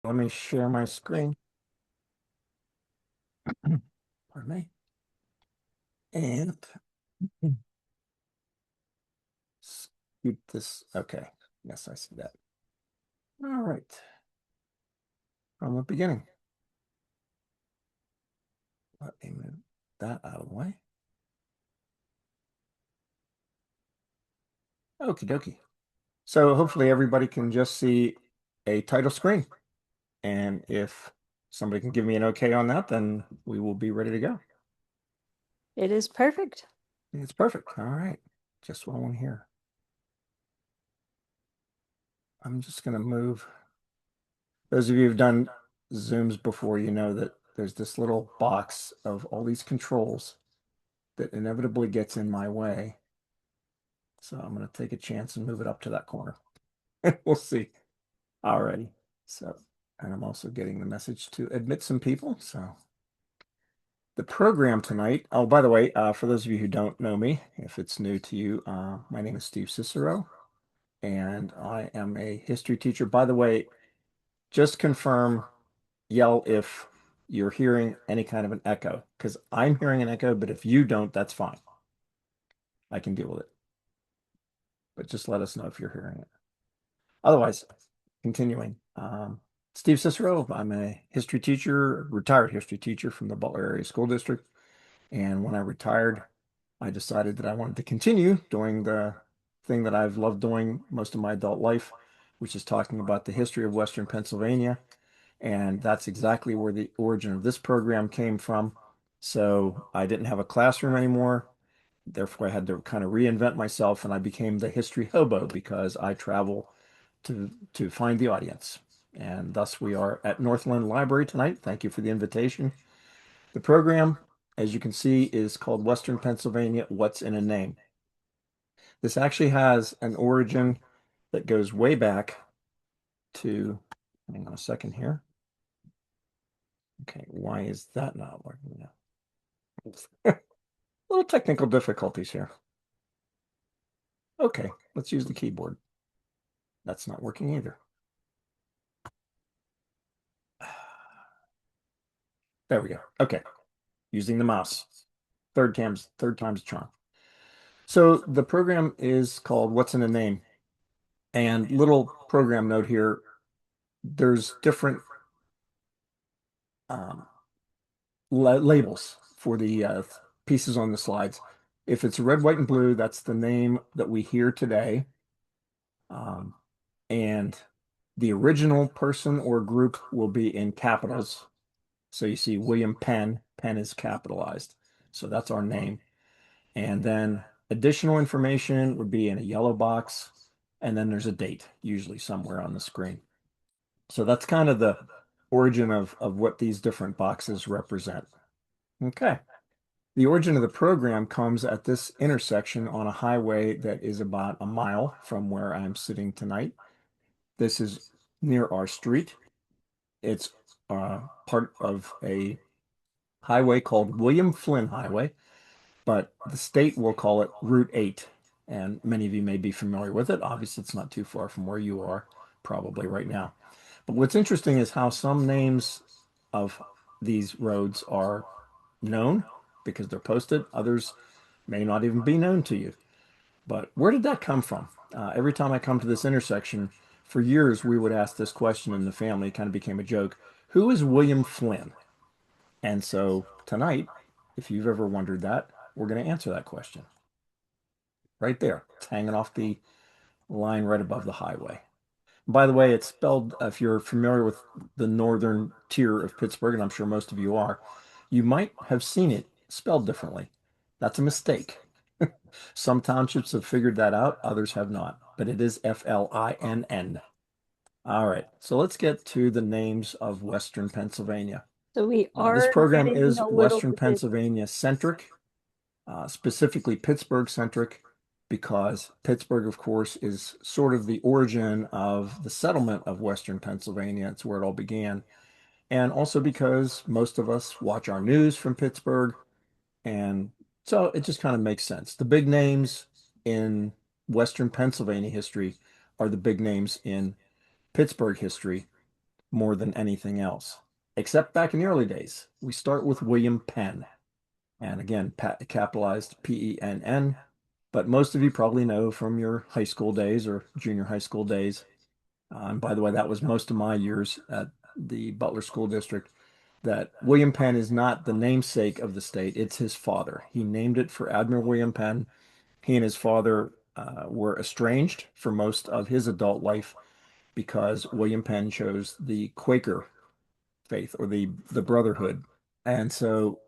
Let me share my screen. Pardon me. And scoot this. Okay. Yes, I see that. All right. From the beginning. Let me move that out of the way. Okie dokie. So hopefully everybody can just see a title screen. And if somebody can give me an okay on that, then we will be ready to go. It is perfect. It's perfect. All right. Just what I want to hear. I'm just going to move. Those of you who've done Zooms before, you know that there's this little box of all these controls that inevitably gets in my way. So I'm going to take a chance and move it up to that corner. We'll see. Alrighty. So, and I'm also getting the message to admit some people. So the program tonight, oh, by the way, for those of you who don't know me, if it's new to you, my name is Steve Cicero, and I am a history teacher. By the way, just confirm, yell if you're hearing any kind of an echo, because I'm hearing an echo, but if you don't, that's fine. I can deal with it. But just let us know if you're hearing it. Otherwise, continuing. Steve Cicero, I'm a history teacher, retired history teacher from the Butler Area School District. And when I retired, I decided that I wanted to continue doing the thing that I've loved doing most of my adult life, which is talking about the history of Western Pennsylvania. And that's exactly where the origin of this program came from. So I didn't have a classroom anymore. Therefore, I had to kind of reinvent myself, and I became the history hobo because I travel to find the audience. And thus we are at Northland Library tonight. Thank you for the invitation. The program, as you can see, is called Western Pennsylvania, What's in a Name? This actually has an origin that goes way back to, hang on a second here. Okay, why is that not working now? Little technical difficulties here. Okay, let's use the keyboard. That's not working either. There we go. Okay, using the mouse. Third time's a charm. So the program is called What's in a Name? And little program note here, there's different um, labels for the pieces on the slides. If it's red, white, and blue, that's the name that we hear today. Um, and the original person or group will be in capitals. So you see William Penn, Penn is capitalized. So that's our name. And then additional information would be in a yellow box. And then there's a date, usually somewhere on the screen. So that's kind of the origin of what these different boxes represent. Okay. The origin of the program comes at this intersection on a highway that is about a mile from where I'm sitting tonight. This is near our street. It's part of a highway called William Flinn Highway, but the state will call it Route 8. And many of you may be familiar with it. Obviously, it's not too far from where you are, probably right now. But what's interesting is how some names of these roads are known because they're posted. Others may not even be known to you. But where did that come from? Every time I come to this intersection, for years we would ask this question in the family. It kind of became a joke. Who is William Flinn? And so tonight, if you've ever wondered that, we're going to answer that question right there. It's hanging off the line right above the highway. By the way, it's spelled, if you're familiar with the northern tier of Pittsburgh, and I'm sure most of you are, you might have seen it spelled differently. That's a mistake. Some townships have figured that out, others have not, but it is Flinn. All right, so let's get to the names of Western Pennsylvania. So we This are program getting is a little Western bit. Pennsylvania centric, specifically Pittsburgh centric, because Pittsburgh, of course, is sort of the origin of the settlement of Western Pennsylvania. It's where it all began. And also because most of us watch our news from Pittsburgh. And so it just kind of makes sense. The big names in Western Pennsylvania history are the big names in Pittsburgh history. more than anything else, except back in the early days. We start with William Penn, and again, capitalized Penn, but most of you probably know from your high school days or junior high school days. And by the way, that was most of my years at the Butler School District, that William Penn is not the namesake of the state, it's his father. He named it for Admiral William Penn. He and his father were estranged for most of his adult life because William Penn chose the Quaker faith or the Brotherhood. And so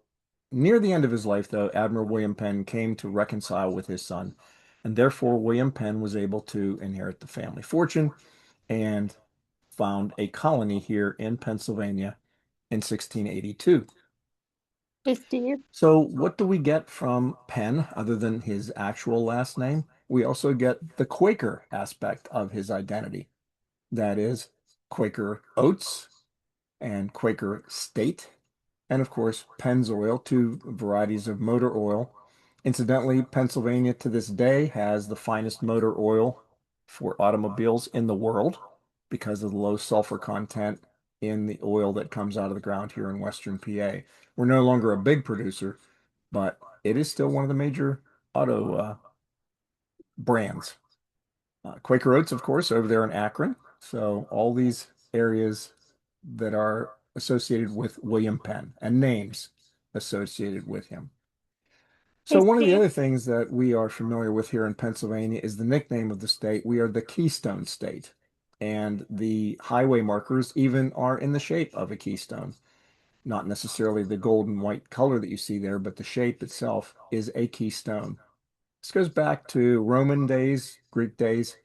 near the end of his life, though, Admiral William Penn came to reconcile with his son, and therefore William Penn was able to inherit the family fortune and found a colony here in Pennsylvania in 1682. I see. So, what do we get from Penn other than his actual last name? We also get the Quaker aspect of his identity. That is Quaker oats and Quaker state, and of course, Pennzoil, two varieties of motor oil. Incidentally, Pennsylvania to this day has the finest motor oil for automobiles in the world because of the low sulfur content in the oil that comes out of the ground here in Western PA. We're no longer a big producer, but it is still one of the major auto brands. Quaker Oats, of course, over there in Akron. So all these areas that are associated with William Penn and names associated with him. I So one of the see. other things that we are familiar with here in Pennsylvania is the nickname of the state. We are the Keystone State, and the highway markers even are in the shape of a keystone. Not necessarily the gold and white color that you see there, but the shape itself is a keystone. This goes back to Roman days, Greek days,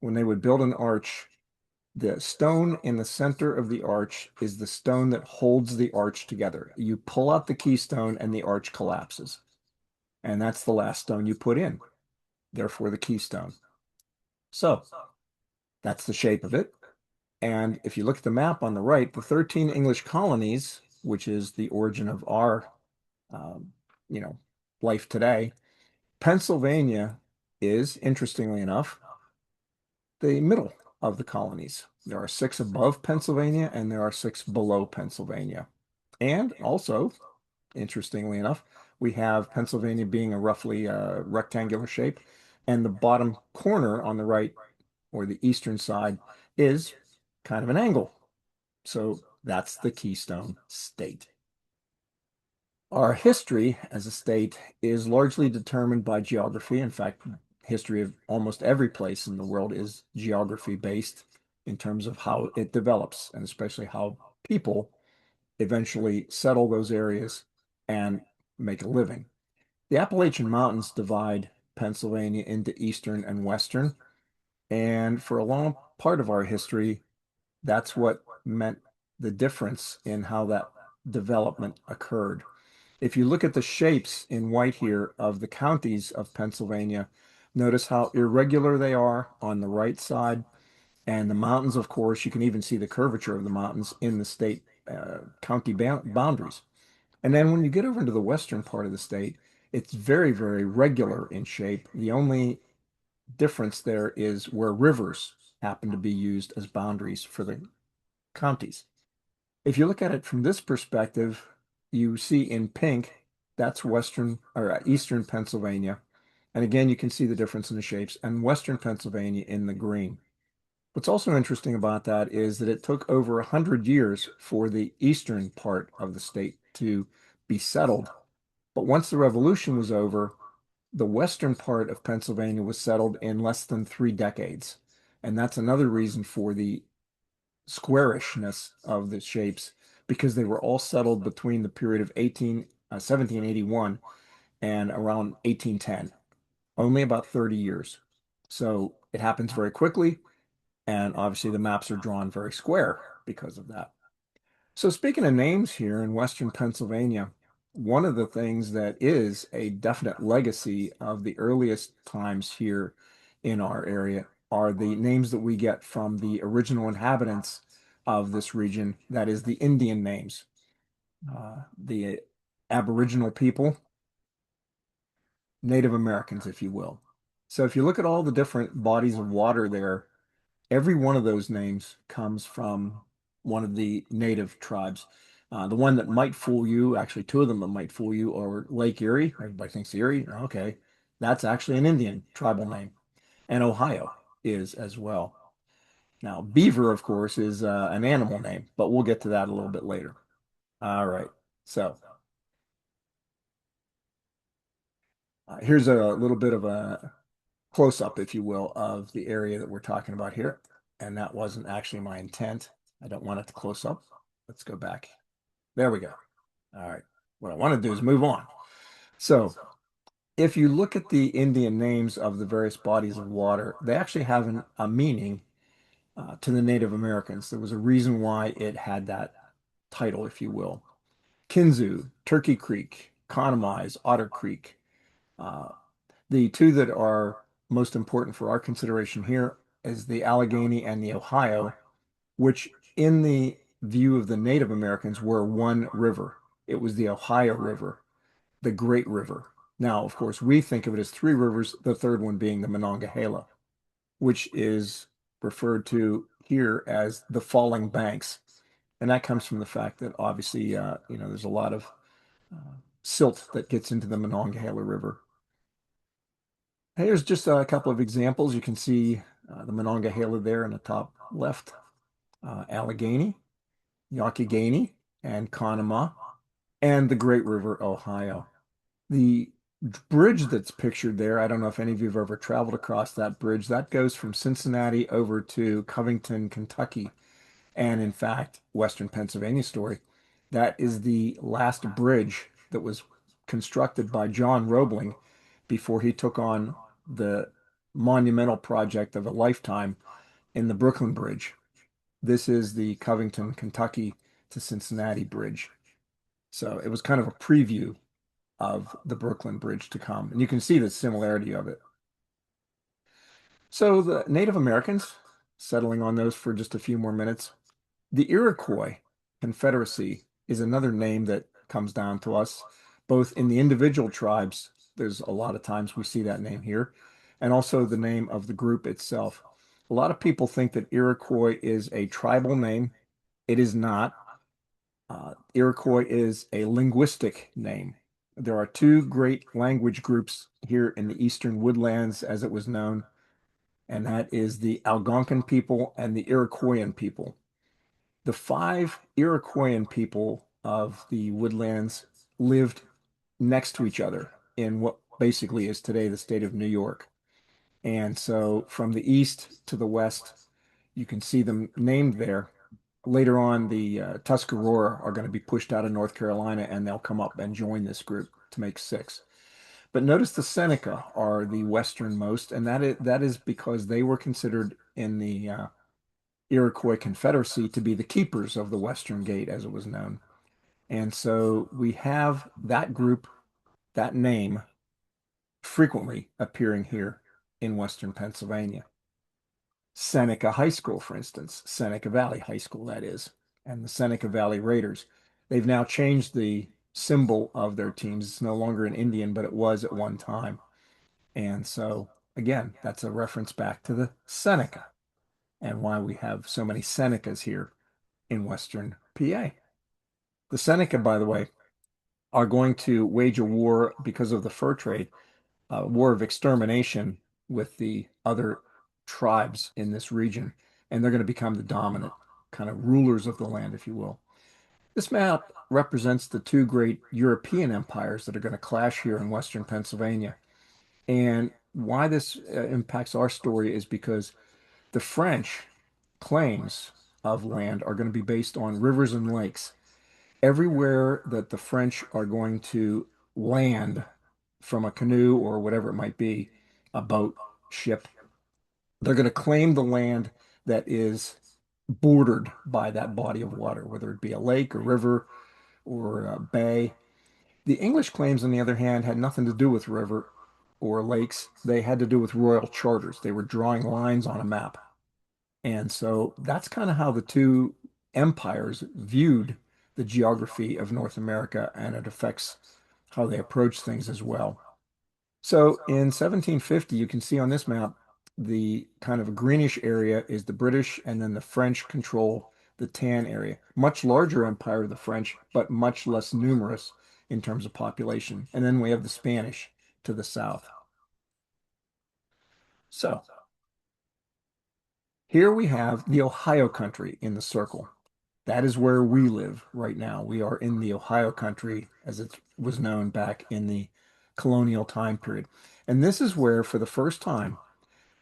when they would build an arch. The stone in the center of the arch is the stone that holds the arch together. You pull out the keystone and the arch collapses. And that's the last stone you put in, therefore the keystone. So that's the shape of it. And if you look at the map on the right, the 13 English colonies, which is the origin of our, um, you know, life today, Pennsylvania is, interestingly enough, the middle of the colonies. There are six above Pennsylvania and there are six below Pennsylvania. And also, interestingly enough, we have Pennsylvania being a roughly rectangular shape, and the bottom corner on the right or the eastern side is kind of an angle. So that's the Keystone State. Our history as a state is largely determined by geography. In fact, history of almost every place in the world is geography based in terms of how it develops, and especially how people eventually settle those areas and make a living. The Appalachian Mountains divide Pennsylvania into eastern and western, and for a long part of our history, that's what meant the difference in how that development occurred. If you look at the shapes in white here of the counties of Pennsylvania, notice how irregular they are on the right side. And the mountains, of course, you can even see the curvature of the mountains in the state county boundaries. And then when you get over into the western part of the state, it's very, very regular in shape. The only difference there is where rivers happen to be used as boundaries for the counties. If you look at it from this perspective, you see in pink, that's western or eastern Pennsylvania. And again, you can see the difference in the shapes, and western Pennsylvania in the green. What's also interesting about that is that it took over 100 years for the eastern part of the state to be settled. But once the revolution was over, the western part of Pennsylvania was settled in less than 3 decades. And that's another reason for the squarishness of the shapes, because they were all settled between the period of 1781 and around 1810, only about 30 years. So it happens very quickly, and obviously the maps are drawn very square because of that. So speaking of names here in Western Pennsylvania, one of the things that is a definite legacy of the earliest times here in our area are the names that we get from the original inhabitants of this region, that is the Indian names, the Aboriginal people, Native Americans, if you will. So if you look at all the different bodies of water there, every one of those names comes from one of the native tribes. The one that might fool you, actually two of them that might fool you, are Lake Erie. Everybody thinks Erie. Okay, that's actually an Indian tribal name, and Ohio is as well. Now, Beaver, of course, is an animal name, but we'll get to that a little bit later. All right. So here's a little bit of a close up, if you will, of the area that we're talking about here. And that wasn't actually my intent. I don't want it to close up. Let's go back. There we go. All right. What I want to do is move on. So if you look at the Indian names of the various bodies of water, they actually have a meaning to the Native Americans. There was a reason why it had that title, if you will. Kinzu, Turkey Creek, Conemaugh, Otter Creek. Uh, the two that are most important for our consideration here is the Allegheny and the Ohio, which in the view of the Native Americans were one river. It was the Ohio River, the Great River. Now, of course, we think of it as three rivers, the third one being the Monongahela, which is referred to here as the Falling Banks. And that comes from the fact that obviously, there's a lot of silt that gets into the Monongahela River. Here's just a couple of examples. You can see the Monongahela there in the top left, Allegheny, Youghiogheny, and Conemaugh, and the Great River, Ohio. The bridge that's pictured there, I don't know if any of you have ever traveled across that bridge. That goes from Cincinnati over to Covington, Kentucky, and in fact, Western Pennsylvania story. That is the last bridge that was constructed by John Roebling before he took on the monumental project of a lifetime in the Brooklyn Bridge. This is the Covington, Kentucky to Cincinnati Bridge. So it was kind of a preview of the Brooklyn Bridge to come. And you can see the similarity of it. So the Native Americans, settling on those for just a few more minutes, the Iroquois Confederacy is another name that comes down to us, both in the individual tribes. There's a lot of times we see that name here, and also the name of the group itself. A lot of people think that Iroquois is a tribal name. It is not. Iroquois is a linguistic name. There are two great language groups here in the Eastern Woodlands, as it was known, and that is the Algonquin people and the Iroquoian people. The five Iroquoian people of the woodlands lived next to each other in what basically is today the state of New York. And so from the east to the west, you can see them named there. Later on, the Tuscarora are going to be pushed out of North Carolina and they'll come up and join this group to make six. But notice the Seneca are the westernmost, and that is because they were considered in the Iroquois Confederacy to be the keepers of the Western Gate, as it was known. And so we have that group, that name, frequently appearing here in Western Pennsylvania. Seneca High School, for instance, Seneca Valley High School, that is, and the Seneca Valley Raiders. They've now changed the symbol of their teams. It's no longer an Indian, but it was at one time. And so, again, that's a reference back to the Seneca and why we have so many Senecas here in Western PA. The Seneca, by the way, are going to wage a war because of the fur trade, a war of extermination with the other tribes in this region, and they're going to become the dominant kind of rulers of the land, if you will. This map represents the two great European empires that are going to clash here in Western Pennsylvania. And why this impacts our story is because the French claims of land are going to be based on rivers and lakes. Everywhere that the French are going to land from a canoe or whatever it might be, a boat, ship, they're going to claim the land that is bordered by that body of water, whether it be a lake, a river, or a bay. The English claims, on the other hand, had nothing to do with river or lakes. They had to do with royal charters. They were drawing lines on a map. And so that's kind of how the two empires viewed the geography of North America, and it affects how they approach things as well. So in 1750, you can see on this map, the kind of greenish area is the British, and then the French control the tan area. Much larger empire of the French, but much less numerous in terms of population. And then we have the Spanish to the south. So here we have the Ohio country in the circle. That is where we live right now. We are in the Ohio country as it was known back in the colonial time period. And this is where, for the first time,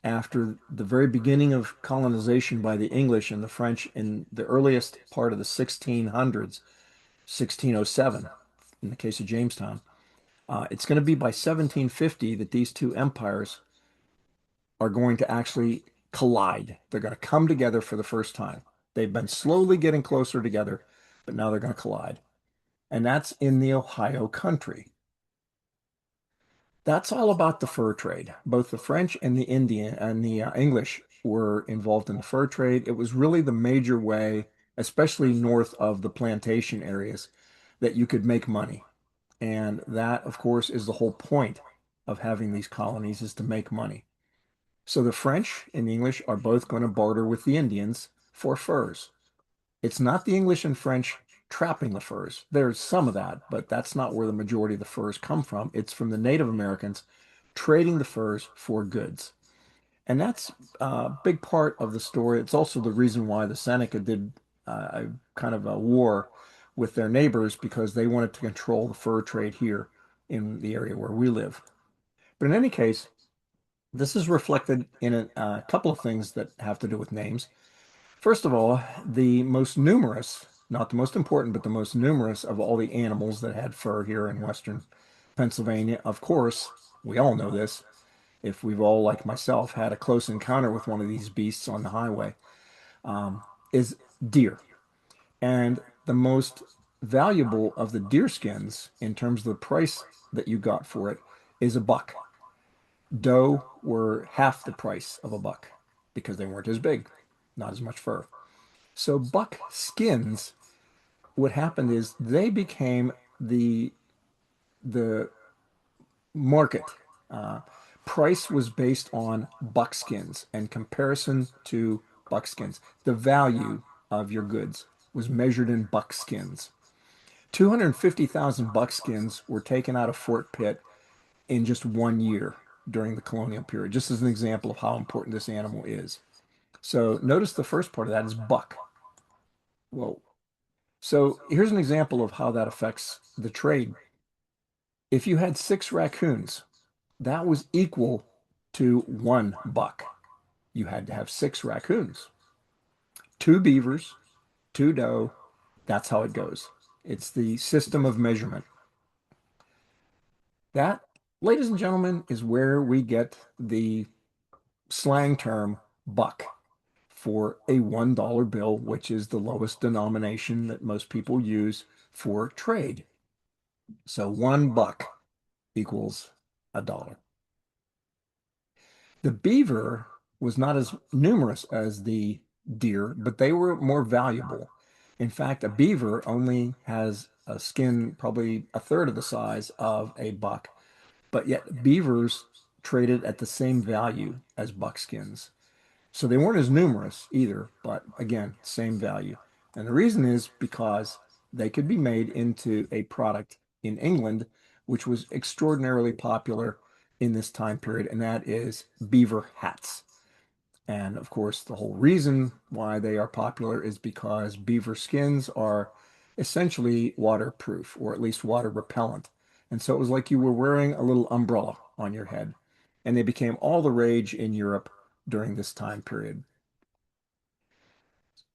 after the very beginning of colonization by the English and the French in the earliest part of the 1600s, 1607, in the case of Jamestown, it's going to be by 1750 that these two empires are going to actually collide. They're going to come together for the first time. They've been slowly getting closer together, but now they're going to collide. And that's in the Ohio country. That's all about the fur trade. Both the French and the Indian and the English were involved in the fur trade. It was really the major way, especially north of the plantation areas, that you could make money. And that, of course, is the whole point of having these colonies is to make money. So the French and the English are both going to barter with the Indians for furs. It's not the English and French trapping the furs. There's some of that, but that's not where the majority of the furs come from. It's from the Native Americans trading the furs for goods. And that's a big part of the story. It's also the reason why the Seneca did a kind of a war with their neighbors because they wanted to control the fur trade here in the area where we live. But in any case, this is reflected in a couple of things that have to do with names. First of all, the most numerous, not the most important, but the most numerous of all the animals that had fur here in Western Pennsylvania, of course, we all know this, if we've all, like myself, had a close encounter with one of these beasts on the highway, is deer. And the most valuable of the deer skins, in terms of the price that you got for it, is a buck. Doe were half the price of a buck because they weren't as big, not as much fur. So buck skins, what happened is they became the market. Uh, Price was based on buckskins and comparison to buckskins. The value of your goods was measured in buckskins. 250,000 buckskins were taken out of Fort Pitt in just 1 year during the colonial period, just as an example of how important this animal is. So notice the first part of that is buck. Well, so here's an example of how that affects the trade. If you had 6 raccoons, that was equal to 1 buck. You had to have 6 raccoons, 2 beavers, 2 doe. That's how it goes. It's the system of measurement. That, ladies and gentlemen, is where we get the slang term buck for a $1 bill, which is the lowest denomination that most people use for trade. So 1 buck equals a dollar. The beaver was not as numerous as the deer, but they were more valuable. In fact, a beaver only has a skin probably a third of the size of a buck, but yet beavers traded at the same value as buckskins. So they weren't as numerous either, but again, same value. And the reason is because they could be made into a product in England, which was extraordinarily popular in this time period, and that is beaver hats. And of course, the whole reason why they are popular is because beaver skins are essentially waterproof, or at least water repellent. And so it was like you were wearing a little umbrella on your head. And they became all the rage in Europe during this time period.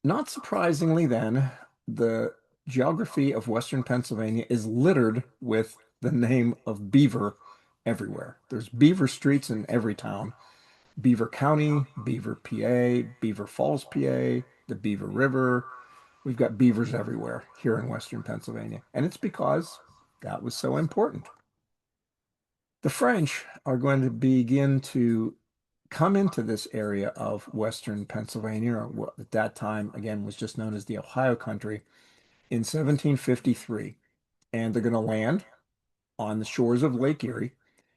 Not surprisingly, then, the geography of Western Pennsylvania is littered with the name of Beaver everywhere. There's Beaver streets in every town. Beaver County, Beaver, PA, Beaver Falls, PA, the Beaver River. We've got beavers everywhere here in Western Pennsylvania. And it's because that was so important. The French are going to begin to come into this area of Western Pennsylvania, or what at that time, again, was just known as the Ohio country, in 1753. And they're going to land on the shores of Lake Erie,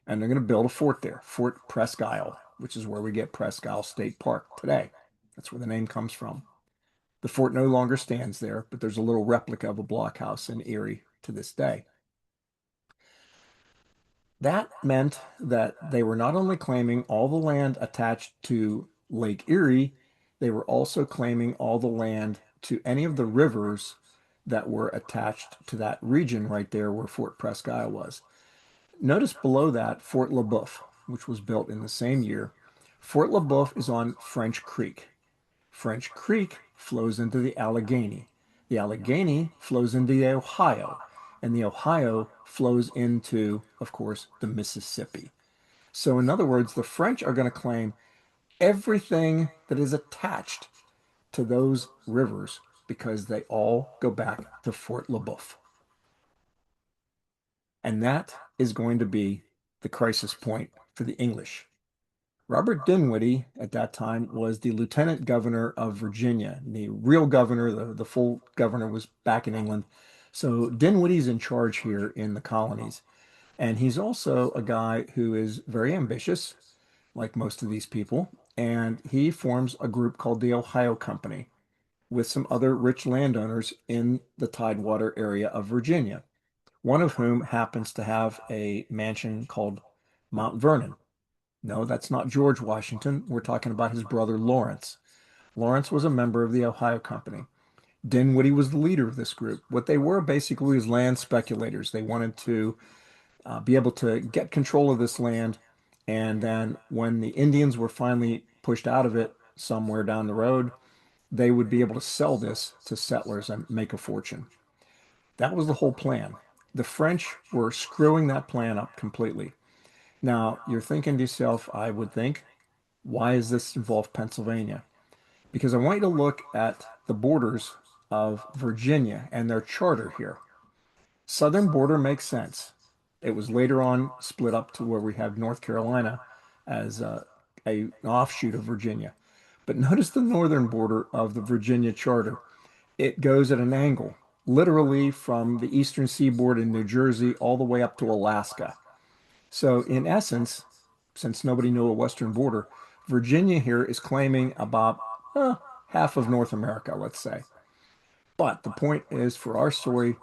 and they're going to build a fort there, Fort Presque Isle, which is where we get Presque Isle State Park today. That's where the name comes from. The fort no longer stands there, but there's a little replica of a blockhouse in Erie to this day. That meant that they were not only claiming all the land attached to Lake Erie, they were also claiming all the land to any of the rivers that were attached to that region right there where Fort Presque Isle was. Notice below that Fort Le Boeuf, which was built in the same year. Fort Le Boeuf is on French Creek. French Creek flows into the Allegheny. The Allegheny flows into the Ohio, and the Ohio flows into, of course, the Mississippi. So, in other words, the French are going to claim everything that is attached to those rivers because they all go back to Fort Le Boeuf. And that is going to be the crisis point for the English. Robert Dinwiddie at that time was the lieutenant governor of Virginia. The real governor, the full governor, was back in England. So Dinwiddie's in charge here in the colonies. And he's also a guy who is very ambitious, like most of these people. And he forms a group called the Ohio Company with some other rich landowners in the Tidewater area of Virginia, one of whom happens to have a mansion called Mount Vernon. No, that's not George Washington. We're talking about his brother Lawrence. Lawrence was a member of the Ohio Company. Dinwiddie was the leader of this group. What they were basically is land speculators. They wanted to be able to get control of this land. And then when the Indians were finally pushed out of it somewhere down the road, they would be able to sell this to settlers and make a fortune. That was the whole plan. The French were screwing that plan up completely. Now, you're thinking to yourself, I would think, why does this involve Pennsylvania? Because I want you to look at the borders of Virginia and their charter here. Southern border makes sense. It was later on split up to where we have North Carolina as an offshoot of Virginia. But notice the northern border of the Virginia charter. It goes at an angle, literally from the eastern seaboard in New Jersey all the way up to Alaska. So, in essence, since nobody knew a western border, Virginia here is claiming about half of North America, let's say. But the point is, for our story,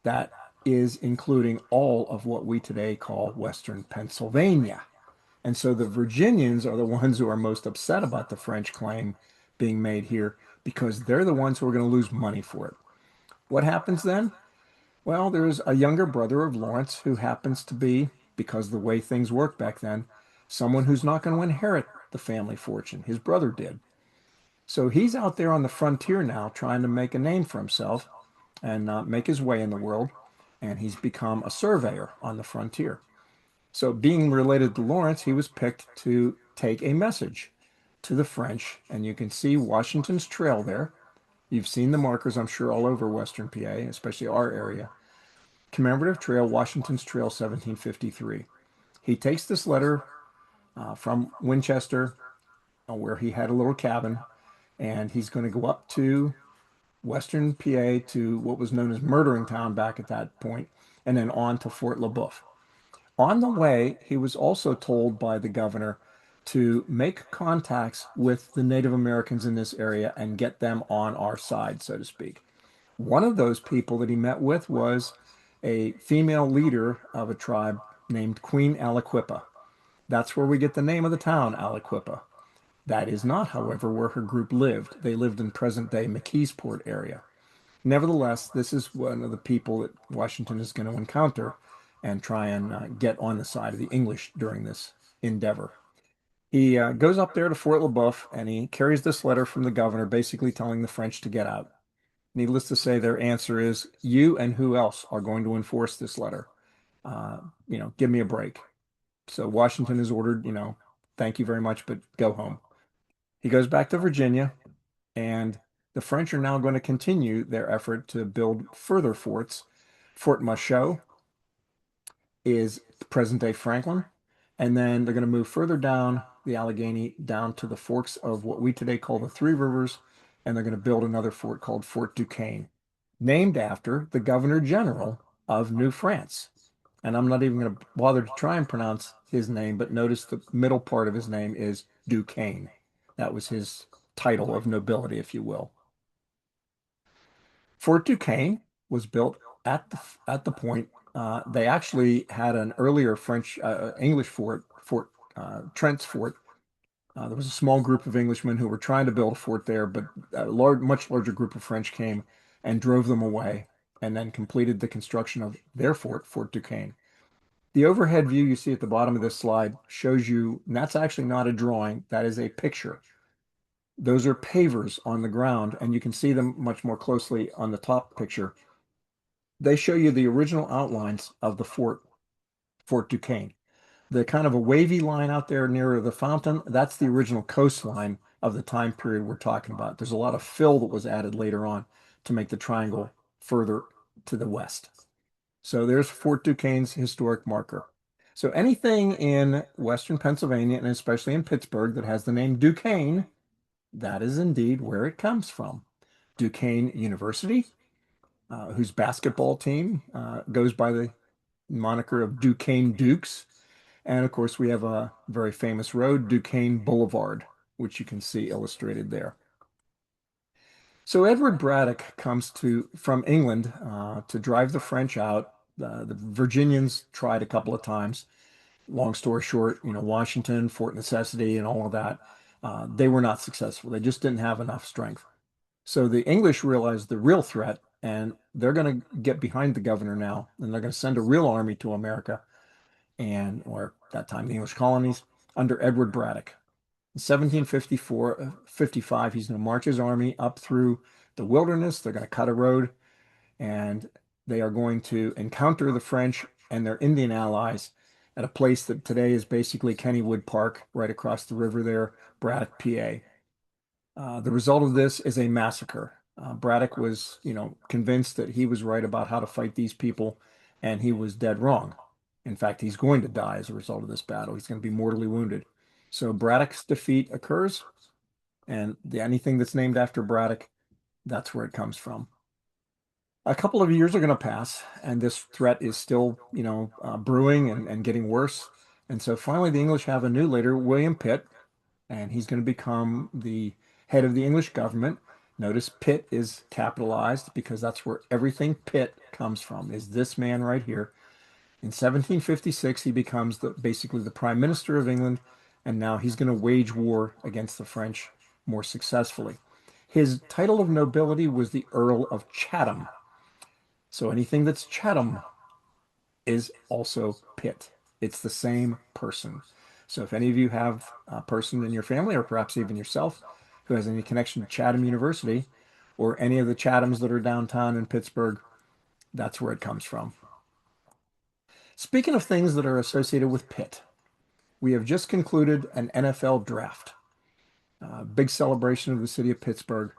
that is including all of what we today call Western Pennsylvania. And so the Virginians are the ones who are most upset about the French claim being made here because they're the ones who are going to lose money for it. What happens then? Well, there's a younger brother of Lawrence who happens to be, because of the way things worked back then, someone who's not going to inherit the family fortune. His brother did. So he's out there on the frontier now trying to make a name for himself and make his way in the world. And he's become a surveyor on the frontier. So, being related to Lawrence, he was picked to take a message to the French. And you can see Washington's trail there. You've seen the markers, I'm sure, all over Western PA, especially our area. Commemorative Trail, Washington's Trail, 1753. He takes this letter from Winchester, where he had a little cabin, and he's going to go up to Western PA to what was known as Murdering Town back at that point, and then on to Fort Le Boeuf. On the way, he was also told by the governor to make contacts with the Native Americans in this area and get them on our side, so to speak. One of those people that he met with was a female leader of a tribe named Queen Aliquippa. That's where we get the name of the town, Aliquippa. That is not, however, where her group lived. They lived in present-day McKeesport area. Nevertheless, this is one of the people that Washington is going to encounter and try and get on the side of the English during this endeavor. He goes up there to Fort Le Boeuf and he carries this letter from the governor basically telling the French to get out. Needless to say, their answer is, you and who else are going to enforce this letter? Give me a break. So Washington is ordered, thank you very much, but go home. He goes back to Virginia, and the French are now going to continue their effort to build further forts. Fort Machaut is present day Franklin. And then they're going to move further down the Allegheny down to the forks of what we today call the Three Rivers. And they're going to build another fort called Fort Duquesne, named after the Governor General of New France. And I'm not even going to bother to try and pronounce his name, but notice the middle part of his name is Duquesne. That was his title of nobility, if you will. Fort Duquesne was built at the point. They actually had an earlier French English fort, Trent's Fort. There was a small group of Englishmen who were trying to build a fort there, but much larger group of French came and drove them away, and then completed the construction of their fort, Fort Duquesne. The overhead view you see at the bottom of this slide shows you, and that's actually not a drawing, that is a picture. Those are pavers on the ground, and you can see them much more closely on the top picture. They show you the original outlines of the fort, Fort Duquesne. The kind of a wavy line out there near the fountain, that's the original coastline of the time period we're talking about. There's a lot of fill that was added later on to make the triangle further to the west. So there's Fort Duquesne's historic marker. So anything in Western Pennsylvania, and especially in Pittsburgh, that has the name Duquesne, that is indeed where it comes from. Duquesne University, whose basketball team goes by the moniker of Duquesne Dukes. And of course, we have a very famous road, Duquesne Boulevard, which you can see illustrated there. So Edward Braddock comes from England to drive the French out. The Virginians tried a couple of times. Long story short, Washington, Fort Necessity, and all of that, they were not successful. They just didn't have enough strength. So the English realized the real threat, and they're going to get behind the governor now, and they're going to send a real army to America, or that time the English colonies, under Edward Braddock. In 1754, 55, he's going to march his army up through the wilderness. They're going to cut a road, and they are going to encounter the French and their Indian allies at a place that today is basically Kennywood Park, right across the river there, Braddock, PA. The result of this is a massacre. Braddock was, convinced that he was right about how to fight these people, and he was dead wrong. In fact, he's going to die as a result of this battle. He's going to be mortally wounded. So Braddock's defeat occurs, and anything that's named after Braddock, that's where it comes from. A couple of years are going to pass, and this threat is still, brewing and getting worse. And so finally, the English have a new leader, William Pitt, and he's going to become the head of the English government. Notice Pitt is capitalized because that's where everything Pitt comes from, is this man right here. In 1756, he becomes basically the Prime Minister of England, and now he's going to wage war against the French more successfully. His title of nobility was the Earl of Chatham. So anything that's Chatham is also Pitt. It's the same person. So if any of you have a person in your family, or perhaps even yourself, who has any connection to Chatham University or any of the Chathams that are downtown in Pittsburgh, that's where it comes from. Speaking of things that are associated with Pitt, we have just concluded an NFL draft, big celebration of the city of Pittsburgh.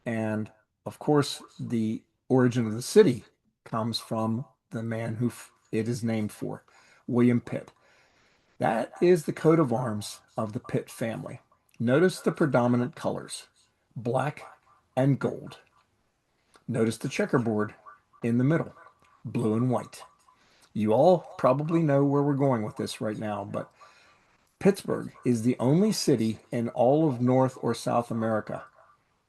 And of course, the origin of the city comes from the man who it is named for, William Pitt. That is the coat of arms of the Pitt family. Notice the predominant colors, black and gold. Notice the checkerboard in the middle, blue and white. You all probably know where we're going with this right now, but Pittsburgh is the only city in all of North or South America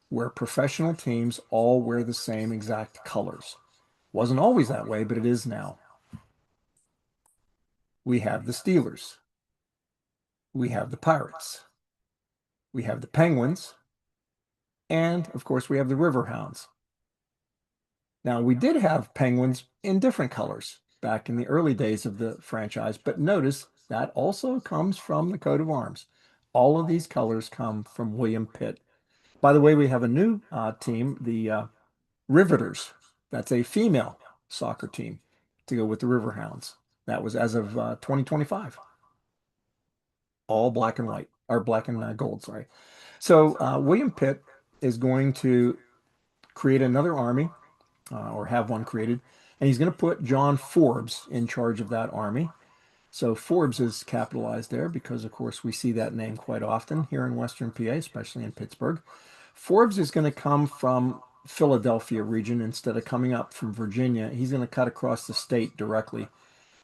where professional teams all wear the same exact colors. Wasn't always that way, but it is now. We have the Steelers. We have the Pirates. We have the Penguins. And of course, we have the Riverhounds. Now, we did have Penguins in different colors back in the early days of the franchise, but notice that also comes from the coat of arms. All of these colors come from William Pitt. By the way, we have a new team, the Riveters. That's a female soccer team to go with the Riverhounds. That was as of 2025. All black and white, or black and gold, sorry. So William Pitt is going to create another army, or have one created, and he's going to put John Forbes in charge of that army. So Forbes is capitalized there because, of course, we see that name quite often here in Western PA, especially in Pittsburgh. Forbes is going to come from Philadelphia region instead of coming up from Virginia. He's going to cut across the state directly.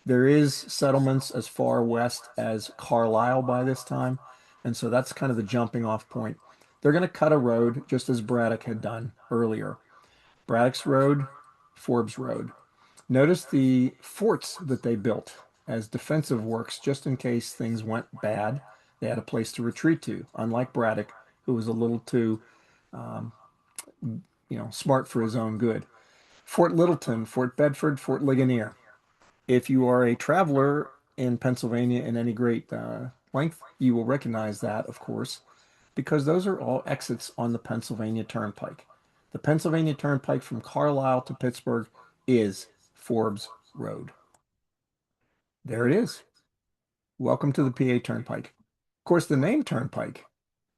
There is settlements as far west as Carlisle by this time, and so that's kind of the jumping off point. They're going to cut a road just as Braddock had done earlier. Braddock's Road, Forbes Road. Notice the forts that they built as defensive works just in case things went bad. They had a place to retreat to, unlike Braddock, who was a little too, um, smart for his own good. Fort Littleton, Fort Bedford, Fort Ligonier. If you are a traveler in Pennsylvania in any great length, you will recognize that, of course, because those are all exits on the Pennsylvania Turnpike. The Pennsylvania Turnpike from Carlisle to Pittsburgh is Forbes Road. There it is. Welcome to the PA Turnpike. Of course, the name Turnpike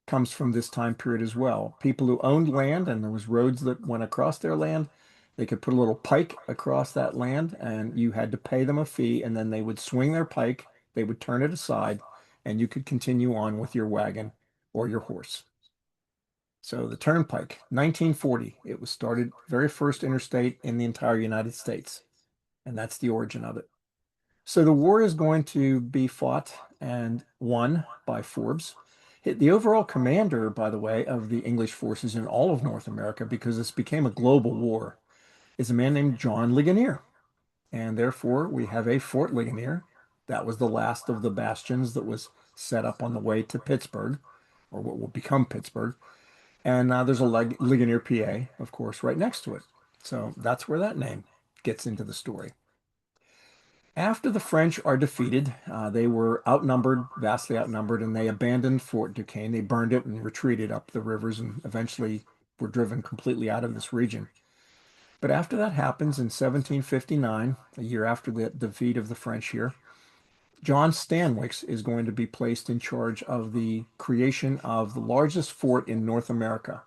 comes from this time period as well. People who owned land and there was roads that went across their land, they could put a little pike across that land and you had to pay them a fee and then they would swing their pike, they would turn it aside, and you could continue on with your wagon or your horse. So the Turnpike, 1940, it was started, very first interstate in the entire United States, and that's the origin of it. So the war is going to be fought and won by Forbes. The overall commander, by the way, of the English forces in all of North America, because this became a global war, is a man named John Ligonier. And therefore, we have a Fort Ligonier. That was the last of the bastions that was set up on the way to Pittsburgh, or what will become Pittsburgh. And there's a Ligonier, PA, of course, right next to it. So that's where that name gets into the story. After the French are defeated, they were outnumbered, vastly outnumbered, and they abandoned Fort Duquesne. They burned it and retreated up the rivers and eventually were driven completely out of this region. But after that happens in 1759, a year after the defeat of the French here, John Stanwix is going to be placed in charge of the creation of the largest fort in North America.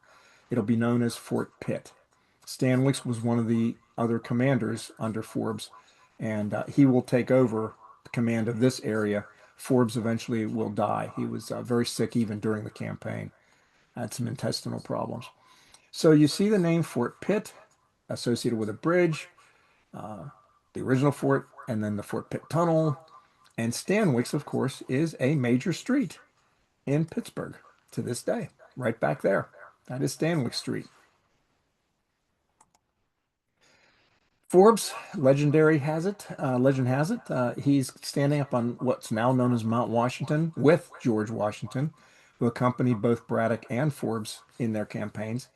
It'll be known as Fort Pitt. Stanwix was one of the other commanders under Forbes, and he will take over the command of this area. Forbes eventually will die. He was very sick even during the campaign, had some intestinal problems. So you see the name Fort Pitt associated with a bridge, uh, the original fort, and then the Fort Pitt Tunnel. And Stanwix, of course, is a major street in Pittsburgh to this day, right back there. That is Stanwix Street. Forbes, legend has it, he's standing up on what's now known as Mount Washington with George Washington, who accompanied both Braddock and Forbes in their campaigns.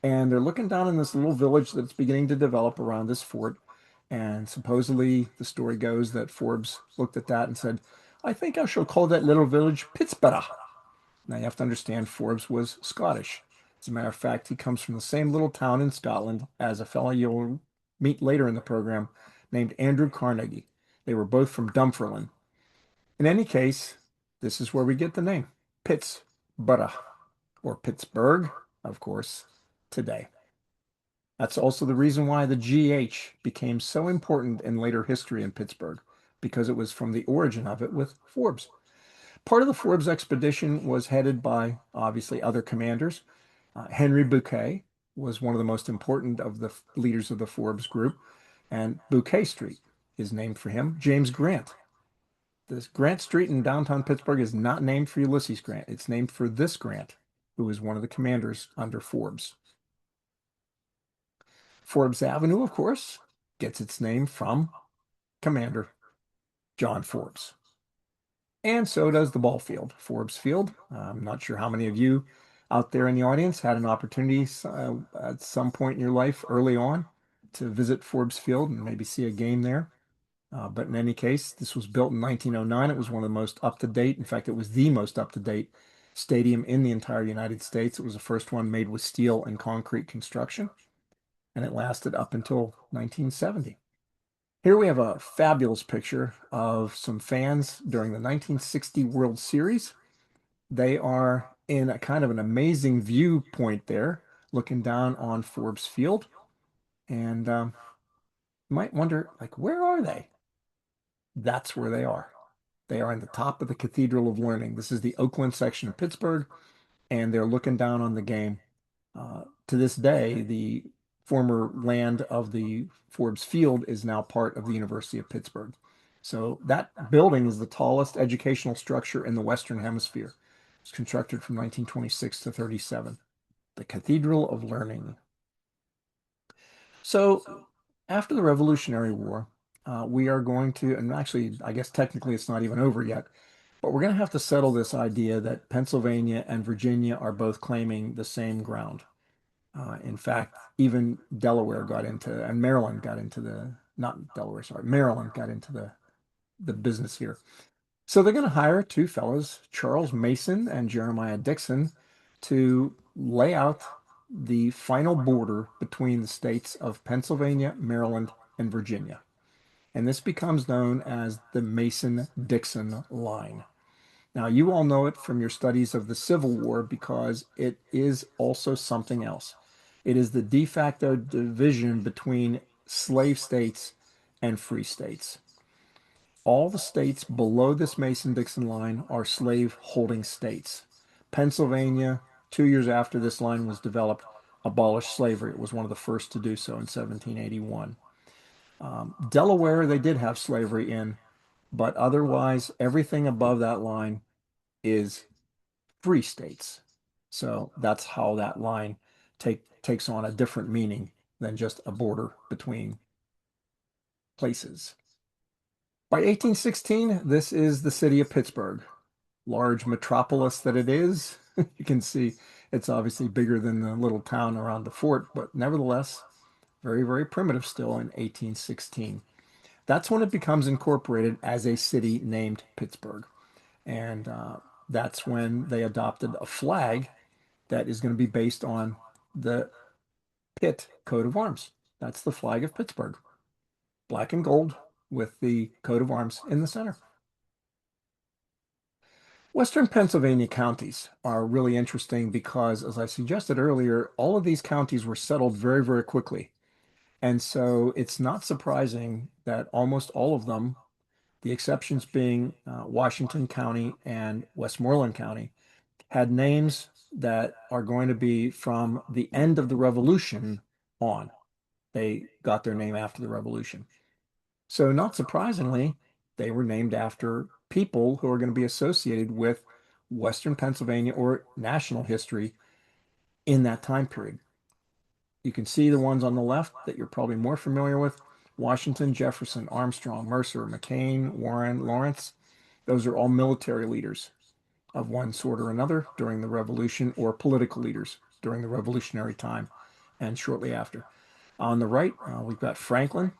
And they're looking down in this little village that's beginning to develop around this fort. And supposedly the story goes that Forbes looked at that and said, I think I shall call that little village Pittsburgh. Now you have to understand Forbes was Scottish. As a matter of fact, he comes from the same little town in Scotland as a fellow you'll meet later in the program named Andrew Carnegie. They were both from Dunfermline. In any case, this is where we get the name Pittsburgh, or Pittsburgh, of course, today. That's also the reason why the GH became so important in later history in Pittsburgh, because it was from the origin of it with Forbes. Part of the Forbes expedition was headed by obviously other commanders. Henry Bouquet was one of the most important of the leaders of the Forbes group, and Bouquet Street is named for him. James Grant. This Grant Street in downtown Pittsburgh is not named for Ulysses Grant. It's named for this Grant, who was one of the commanders under Forbes. Forbes Avenue, of course, gets its name from Commander John Forbes. And so does the ball field, Forbes Field. I'm not sure how many of you out there in the audience had an opportunity at some point in your life early on to visit Forbes Field and maybe see a game there. But in any case, this was built in 1909. It was one of the most up-to-date. In fact, it was the most up-to-date stadium in the entire United States. It was the first one made with steel and concrete construction, and it lasted up until 1970. Here we have a fabulous picture of some fans during the 1960 World Series. They are in a kind of an amazing viewpoint there, looking down on Forbes Field. And you might wonder, like, where are they? That's where they are. They are in the top of the Cathedral of Learning. This is the Oakland section of Pittsburgh, and they're looking down on the game. To this day, the former land of the Forbes Field is now part of the University of Pittsburgh. So that building is the tallest educational structure in the Western Hemisphere. It's constructed from 1926 to 37. The Cathedral of Learning. So after the Revolutionary War, we are going to, and actually, I guess technically it's not even over yet, but we're going to have to settle this idea that Pennsylvania and Virginia are both claiming the same ground. In fact, even Delaware got into, and Maryland got into not Delaware, sorry, Maryland got into the business here. So they're going to hire two fellows, Charles Mason and Jeremiah Dixon, to lay out the final border between the states of Pennsylvania, Maryland, and Virginia. And this becomes known as the Mason-Dixon line. Now, you all know it from your studies of the Civil War because it is also something else. It is the de facto division between slave states and free states. All the states below this Mason-Dixon line are slave-holding states. Pennsylvania, 2 years after this line was developed, abolished slavery. It was one of the first to do so in 1781. Delaware, they did have slavery in, but otherwise, everything above that line is free states. So that's how that line takes on a different meaning than just a border between places. By 1816, this is the city of Pittsburgh, large metropolis that it is. You can see it's obviously bigger than the little town around the fort, but nevertheless, very, very primitive still in 1816. That's when it becomes incorporated as a city named Pittsburgh. And that's when they adopted a flag that is going to be based on the Pitt coat of arms. That's the flag of Pittsburgh, black and gold with the coat of arms in the center. Western Pennsylvania counties are really interesting because, as I suggested earlier, all of these counties were settled very, very quickly. And so it's not surprising that almost all of them, the exceptions being Washington County and Westmoreland County, had names that are going to be from the end of the Revolution on. They got their name after the Revolution. So, not surprisingly, they were named after people who are going to be associated with Western Pennsylvania or national history in that time period. You can see the ones on the left that you're probably more familiar with: Washington, Jefferson, Armstrong, Mercer, McCain, Warren, Lawrence. Those are all military leaders of one sort or another during the Revolution, or political leaders during the Revolutionary time and shortly after. On the right, we've got Franklin,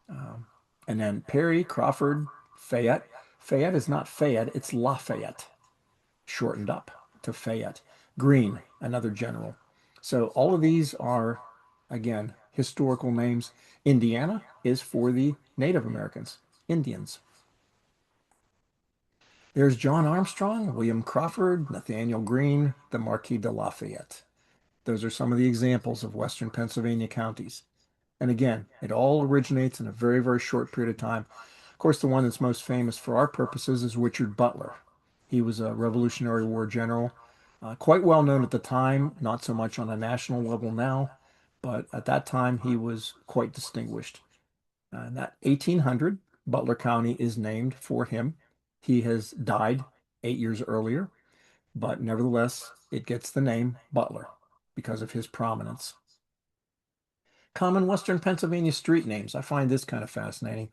um, and then Perry, Crawford, Fayette. Fayette is not Fayette, it's Lafayette, shortened up to Fayette. Greene, another general. So all of these are, again, historical names. Indiana is for the Native Americans, Indians. There's John Armstrong, William Crawford, Nathaniel Greene, the Marquis de Lafayette. Those are some of the examples of Western Pennsylvania counties. And again, it all originates in a very, very short period of time. Of course, the one that's most famous for our purposes is Richard Butler. He was a Revolutionary War general, quite well known at the time, not so much on a national level now, but at that time he was quite distinguished. And that 1800, Butler County is named for him. He has died 8 years earlier, but nevertheless, it gets the name Butler because of his prominence. Common Western Pennsylvania street names. I find this kind of fascinating,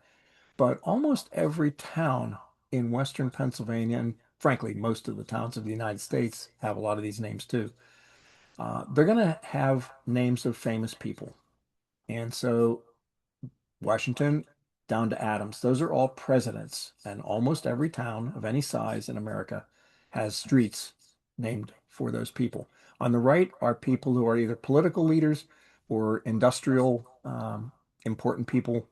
but almost every town in Western Pennsylvania, and frankly, most of the towns of the United States have a lot of these names too. They're going to have names of famous people. And so Washington down to Adams, those are all presidents. And almost every town of any size in America has streets named for those people. On the right are people who are either political leaders or industrial important people,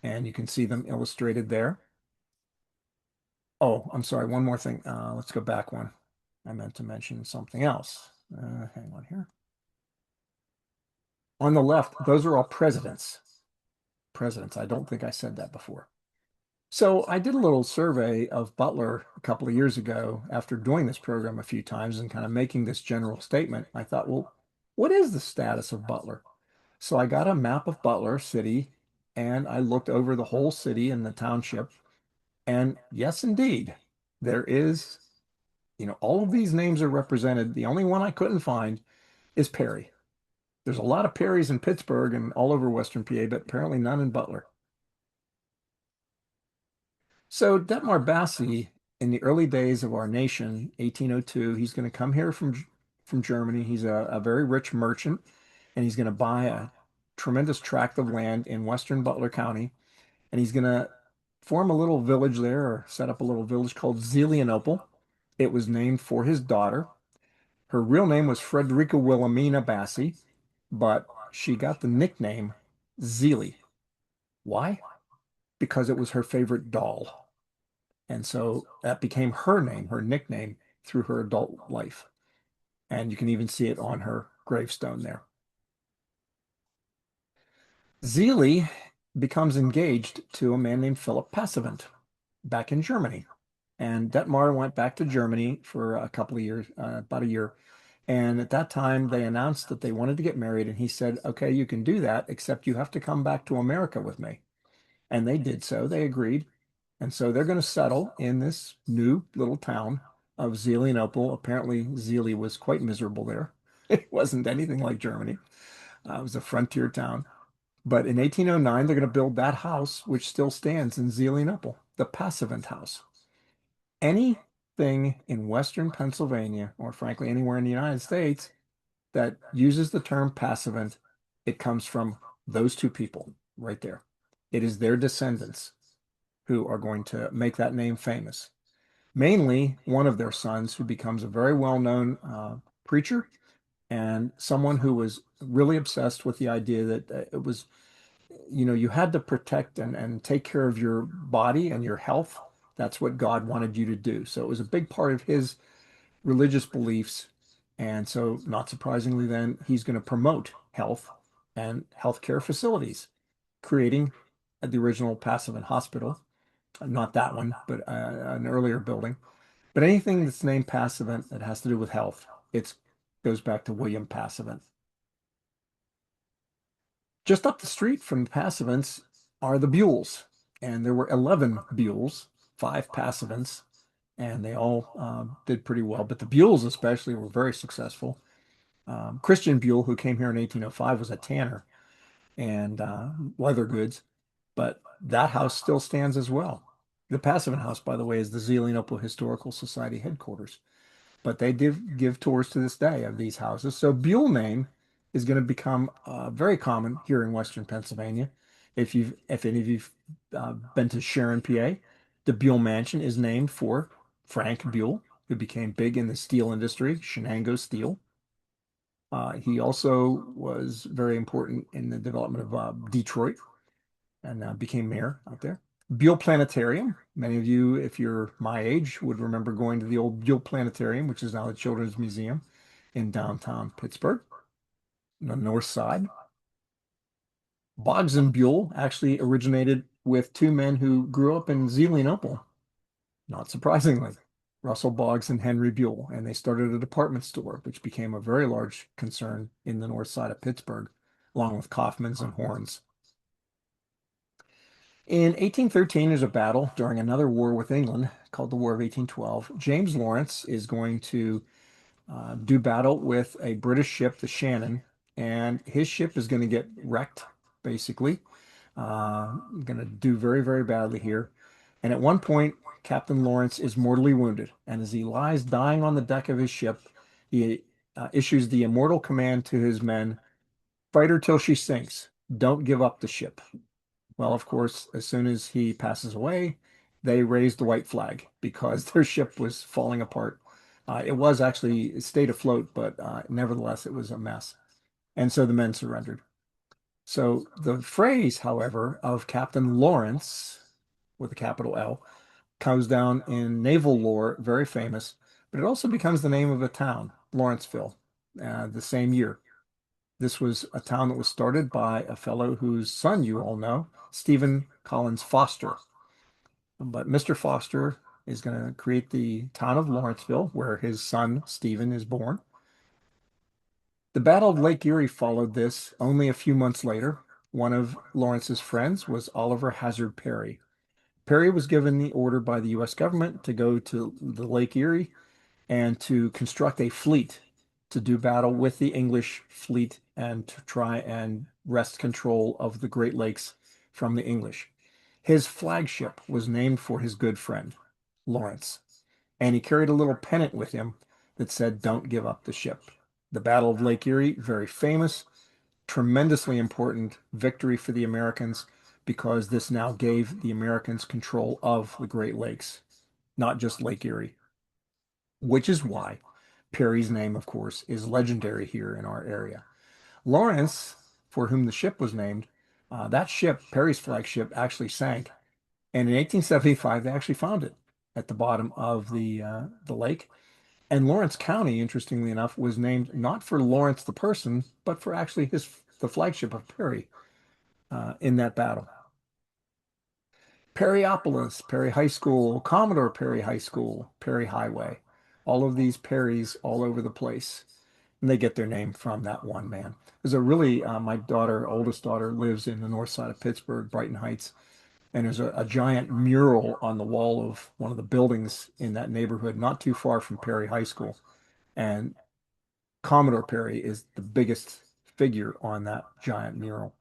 and you can see them illustrated there. Oh, I'm sorry, one more thing. Let's go back one. I meant to mention something else. Hang on here. On the left, those are all presidents. Presidents. I don't think I said that before. So I did a little survey of Butler a couple of years ago after doing this program a few times and kind of making this general statement. I thought, well, what is the status of Butler? So I got a map of Butler City and I looked over the whole city and the township. And yes, indeed, there is, all of these names are represented. The only one I couldn't find is Perry. There's a lot of Perrys in Pittsburgh and all over Western PA, but apparently none in Butler. So Detmar Bassi, in the early days of our nation, 1802, he's going to come here from Germany. He's a very rich merchant, and he's going to buy a tremendous tract of land in western Butler County, and he's going to form a little village there, or set up a little village called Zelienople. It was named for his daughter. Her real name was Frederica Wilhelmina Bassi, but she got the nickname Zelie. Why? Because it was her favorite doll. And so that became her name, her nickname through her adult life. And you can even see it on her gravestone there. Zelie becomes engaged to a man named Philip Passavant back in Germany. And Detmar went back to Germany for a couple of years, about a year. And at that time, they announced that they wanted to get married. And he said, okay, you can do that, except you have to come back to America with me. And they did so. They agreed. And so they're going to settle in this new little town of Zelienople. Apparently, Zelie was quite miserable there. It wasn't anything like Germany. It was a frontier town. But in 1809, they're going to build that house, which still stands in Zelienople, the Passavant House. Anything in Western Pennsylvania, or frankly, anywhere in the United States, that uses the term Passavant, it comes from those two people right there. It is their descendants who are going to make that name famous. Mainly one of their sons, who becomes a very well-known preacher and someone who was really obsessed with the idea that it was, you had to protect and take care of your body and your health. That's what God wanted you to do. So it was a big part of his religious beliefs. And so, not surprisingly, then he's going to promote health and healthcare facilities, creating the original Passavant Hospital. Not that one, but an earlier building. But anything that's named Passavant that has to do with health, it goes back to William Passavant. Just up the street from the Passavants are the Buells, and there were 11 Buells, five Passavants, and they all did pretty well. But the Buells especially were very successful. Christian Buell, who came here in 1805, was a tanner and leather goods, but that house still stands as well. The Passavant House, by the way, is the Zelienople Historical Society headquarters, but they did give tours to this day of these houses. So Buell name is going to become very common here in Western Pennsylvania. If any of you've been to Sharon, PA, the Buell Mansion is named for Frank Buell, who became big in the steel industry, Shenango Steel. He also was very important in the development of Detroit and became mayor out there. Buell Planetarium. Many of you, if you're my age, would remember going to the old Buell Planetarium, which is now the Children's Museum in downtown Pittsburgh, on the north side. Boggs and Buell actually originated with two men who grew up in Zelienople, not surprisingly, Russell Boggs and Henry Buell, and they started a department store, which became a very large concern in the north side of Pittsburgh, along with Kaufman's and Horn's. In 1813, there's a battle during another war with England called the War of 1812. James Lawrence is going to do battle with a British ship, the Shannon, and his ship is going to get wrecked, basically. Going to do very, very badly here. And at one point, Captain Lawrence is mortally wounded. And as he lies dying on the deck of his ship, he issues the immortal command to his men, fight her till she sinks. Don't give up the ship. Well, of course, as soon as he passes away, they raised the white flag because their ship was falling apart. It stayed afloat, but nevertheless, it was a mess. And so the men surrendered. So the phrase, however, of Captain Lawrence with a capital L comes down in naval lore, very famous, but it also becomes the name of a town, Lawrenceville, the same year. This was a town that was started by a fellow whose son you all know, Stephen Collins Foster. But Mr. Foster is going to create the town of Lawrenceville, where his son Stephen is born. The Battle of Lake Erie followed this only a few months later. One of Lawrence's friends was Oliver Hazard Perry. Perry was given the order by the U.S. government to go to the Lake Erie and to construct a fleet to do battle with the English fleet and to try and wrest control of the Great Lakes from the English. His flagship was named for his good friend, Lawrence, and he carried a little pennant with him that said, "Don't give up the ship." The Battle of Lake Erie, very famous, tremendously important victory for the Americans because this now gave the Americans control of the Great Lakes, not just Lake Erie, which is why Perry's name, of course, is legendary here in our area. Lawrence, for whom the ship was named, that ship, Perry's flagship, actually sank. And in 1875, they actually found it at the bottom of the lake. And Lawrence County, interestingly enough, was named not for Lawrence the person, but for actually the flagship of Perry in that battle. Perryopolis, Perry High School, Commodore Perry High School, Perry Highway, all of these Perrys all over the place. And they get their name from that one man. There's a really, my daughter, oldest daughter, lives in the north side of Pittsburgh, Brighton Heights, and there's a giant mural on the wall of one of the buildings in that neighborhood, not too far from Perry High School. And Commodore Perry is the biggest figure on that giant mural.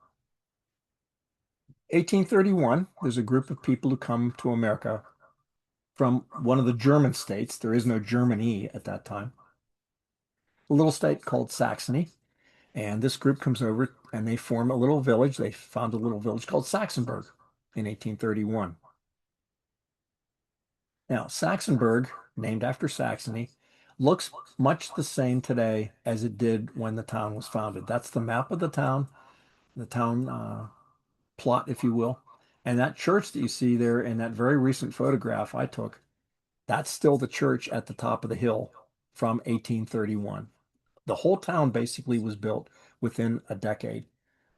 1831, there's a group of people who come to America from one of the German states. There is no Germany at that time. A little state called Saxony. And this group comes over and they form a little village. They found a little village called Saxonburg in 1831. Now, Saxonburg, named after Saxony, looks much the same today as it did when the town was founded. That's the map of the town plot, if you will. And that church that you see there in that very recent photograph I took, that's still the church at the top of the hill from 1831. The whole town basically was built within a decade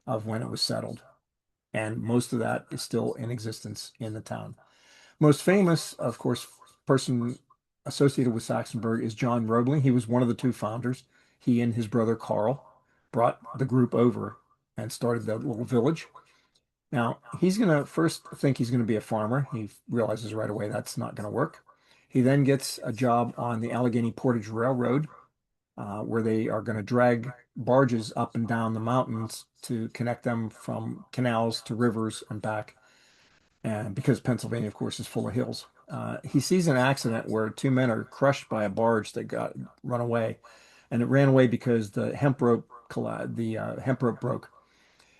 of when it was settled. And most of that is still in existence in the town. Most famous, of course, person associated with Saxonburg is John Roebling. He was one of the two founders. He and his brother Carl brought the group over and started that little village. Now, he's going to first think he's going to be a farmer. He realizes right away that's not going to work. He then gets a job on the Allegheny Portage Railroad, where they are going to drag barges up and down the mountains to connect them from canals to rivers and back. And because Pennsylvania, of course, is full of hills. He sees an accident where two men are crushed by a barge that got run away, and it ran away because the hemp rope broke.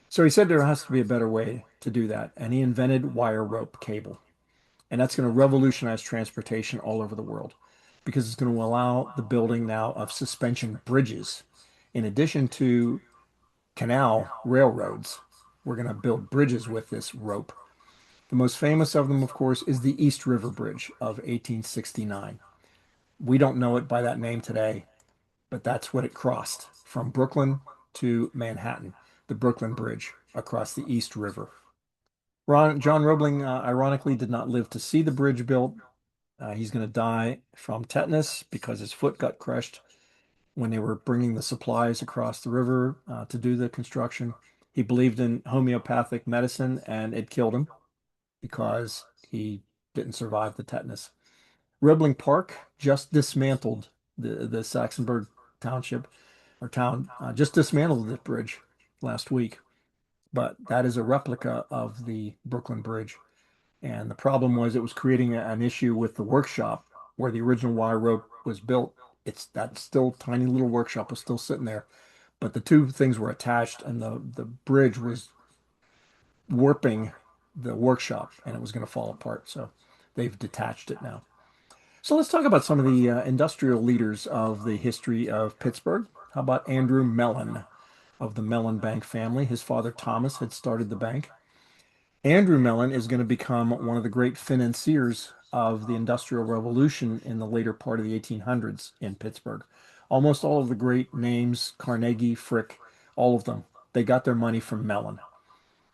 So he said there has to be a better way to do that, and he invented wire rope cable. And that's going to revolutionize transportation all over the world because it's going to allow the building now of suspension bridges. In addition to canal railroads, we're going to build bridges with this rope. The most famous of them, of course, is the East River Bridge of 1869. We don't know it by that name today, but that's what it crossed from Brooklyn to Manhattan, the Brooklyn Bridge across the East River. John Roebling, ironically, did not live to see the bridge built. He's going to die from tetanus because his foot got crushed when they were bringing the supplies across the river to do the construction. He believed in homeopathic medicine and it killed him because he didn't survive the tetanus. Roebling Park just dismantled the Saxonburg Township or town just dismantled the bridge last week, but that is a replica of the Brooklyn Bridge. And the problem was it was creating an issue with the workshop where the original wire rope was built. It's that still tiny little workshop was still sitting there, but the two things were attached, and the bridge was warping the workshop, and it was going to fall apart. So they've detached it now. So let's talk about some of the industrial leaders of the history of Pittsburgh. How about Andrew Mellon of the Mellon Bank family? His father Thomas had started the bank. Andrew Mellon is going to become one of the great financiers of the Industrial Revolution in the later part of the 1800s in Pittsburgh. Almost all of the great names, Carnegie, Frick, all of them, they got their money from Mellon.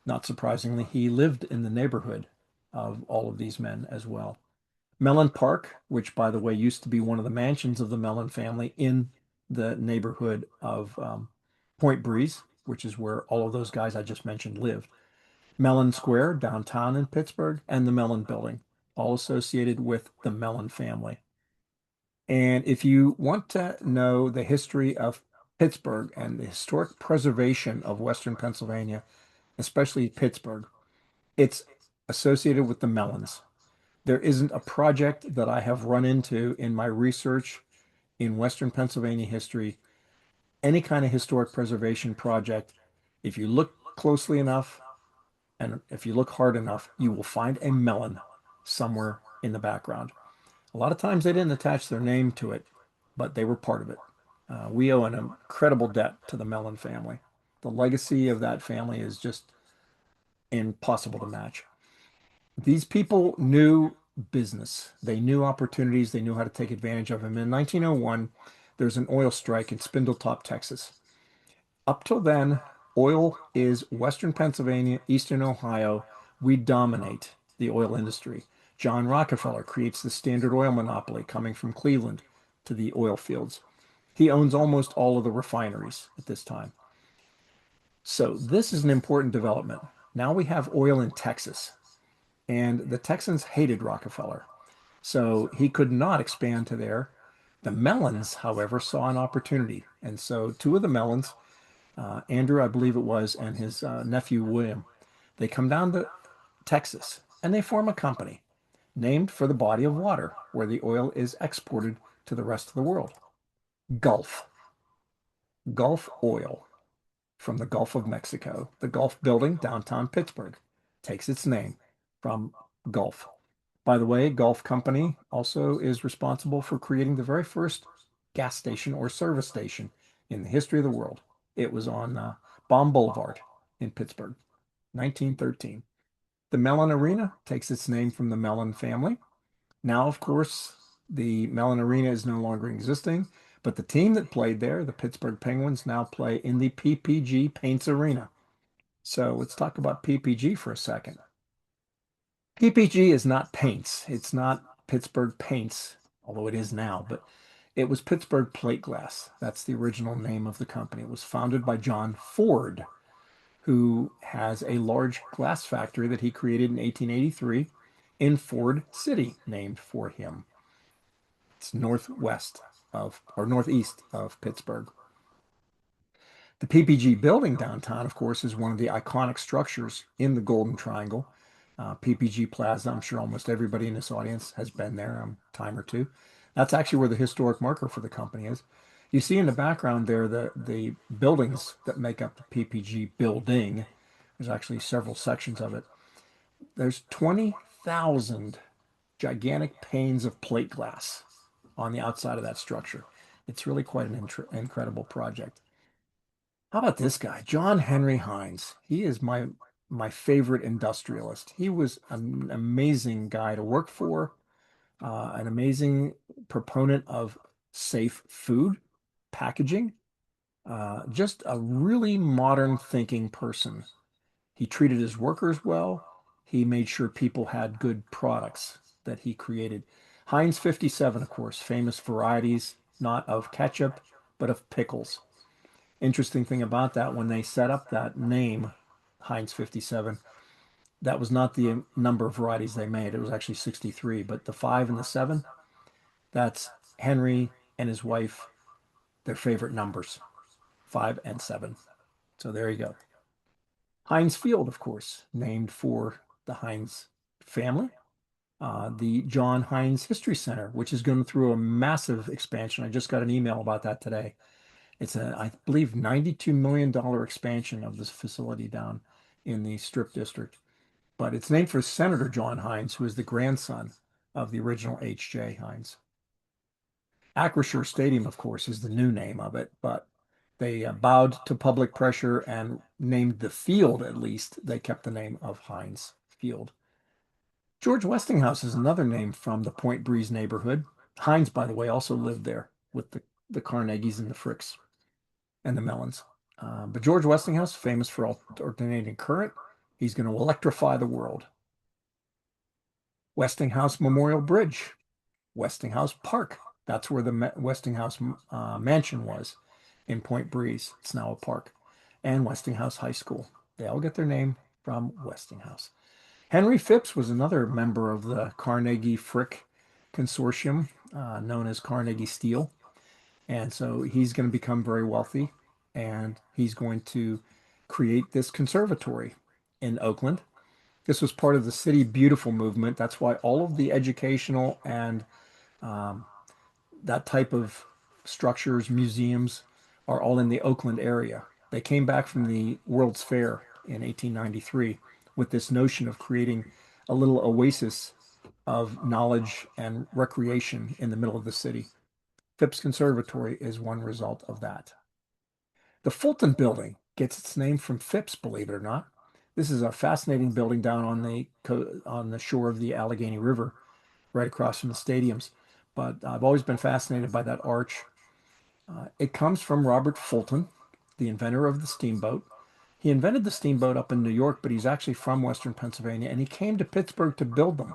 Not surprisingly, he lived in the neighborhood of all of these men as well. Mellon Park, which by the way used to be one of the mansions of the Mellon family in the neighborhood of Point Breeze, which is where all of those guys I just mentioned lived. Mellon Square downtown in Pittsburgh, and the Mellon Building, all associated with the Mellon family. And if you want to know the history of Pittsburgh and the historic preservation of Western Pennsylvania, especially Pittsburgh, it's associated with the melons. There isn't a project that I have run into in my research in Western Pennsylvania history, any kind of historic preservation project. If you look closely enough and if you look hard enough, you will find a melon somewhere in the background. A lot of times they didn't attach their name to it, but they were part of it. We owe an incredible debt to the Mellon family. The legacy of that family is just impossible to match. These people knew business. They knew opportunities. They knew how to take advantage of them. In 1901, there's an oil strike in Spindletop, Texas. Up till then, oil is Western Pennsylvania, Eastern Ohio. We dominate the oil industry. John Rockefeller creates the Standard Oil monopoly coming from Cleveland to the oil fields. He owns almost all of the refineries at this time. So this is an important development. Now we have oil in Texas, and the Texans hated Rockefeller. So he could not expand to there. The Mellons, however, saw an opportunity. And so two of the Mellons, Andrew, I believe it was, and his nephew William, they come down to Texas and they form a company named for the body of water where the oil is exported to the rest of the world. Gulf, Gulf Oil from the Gulf of Mexico. The Gulf Building, downtown Pittsburgh, takes its name from Gulf. By the way, Gulf Company also is responsible for creating the very first gas station or service station in the history of the world. It was on Baum Boulevard in Pittsburgh, 1913. The Mellon Arena takes its name from the Mellon family. Now, of course, the Mellon Arena is no longer existing, but the team that played there, the Pittsburgh Penguins, now play in the PPG Paints Arena. So let's talk about PPG for a second. PPG is not paints. It's not Pittsburgh Paints, although it is now, but it was Pittsburgh Plate Glass. That's the original name of the company. It was founded by John Ford, who has a large glass factory that he created in 1883 in Ford City, named for him. It's northwest of, or northeast of Pittsburgh. The PPG building downtown, of course, is one of the iconic structures in the Golden Triangle. PPG Plaza, I'm sure almost everybody in this audience has been there a time or two. That's actually where the historic marker for the company is. You see in the background there the buildings that make up the PPG building. There's actually several sections of it. There's 20,000 gigantic panes of plate glass on the outside of that structure. It's really quite an incredible project. How about this guy, John Henry Hines? He is my favorite industrialist. He was an amazing guy to work for, an amazing proponent of safe food packaging, just a really modern thinking person. He treated his workers well. He made sure people had good products that he created. Heinz 57, of course, famous varieties, not of ketchup, but of pickles. Interesting thing about that, when they set up that name, Heinz 57, that was not the number of varieties they made. It was actually 63, but the 5 and the 7, that's Henry and his wife, their favorite numbers, 5 and 7. So there you go. Heinz Field, of course, named for the Heinz family. The John Heinz History Center, which is going through a massive expansion. I just got an email about that today. It's a, I believe, $92 million expansion of this facility down in the Strip District. But it's named for Senator John Heinz, who is the grandson of the original H.J. Heinz. Acrisure Stadium, of course, is the new name of it, but they bowed to public pressure and named the field, at least. They kept the name of Heinz Field. George Westinghouse is another name from the Point Breeze neighborhood. Heinz, by the way, also lived there with the Carnegies and the Fricks and the Mellons. But George Westinghouse, famous for alternating current, he's going to electrify the world. Westinghouse Memorial Bridge, Westinghouse Park. That's where the Westinghouse mansion was in Point Breeze. It's now a park. And Westinghouse High School. They all get their name from Westinghouse. Henry Phipps was another member of the Carnegie Frick consortium known as Carnegie Steel. And so he's going to become very wealthy and he's going to create this conservatory in Oakland. This was part of the City Beautiful movement. That's why all of the educational and um, that type of structures, museums, are all in the Oakland area. They came back from the World's Fair in 1893 with this notion of creating a little oasis of knowledge and recreation in the middle of the city. Phipps Conservatory is one result of that. The Fulton Building gets its name from Phipps, believe it or not. This is a fascinating building down on the shore of the Allegheny River, right across from the stadiums. But I've always been fascinated by that arch. It comes from Robert Fulton, the inventor of the steamboat. He invented the steamboat up in New York, but he's actually from Western Pennsylvania, and he came to Pittsburgh to build them.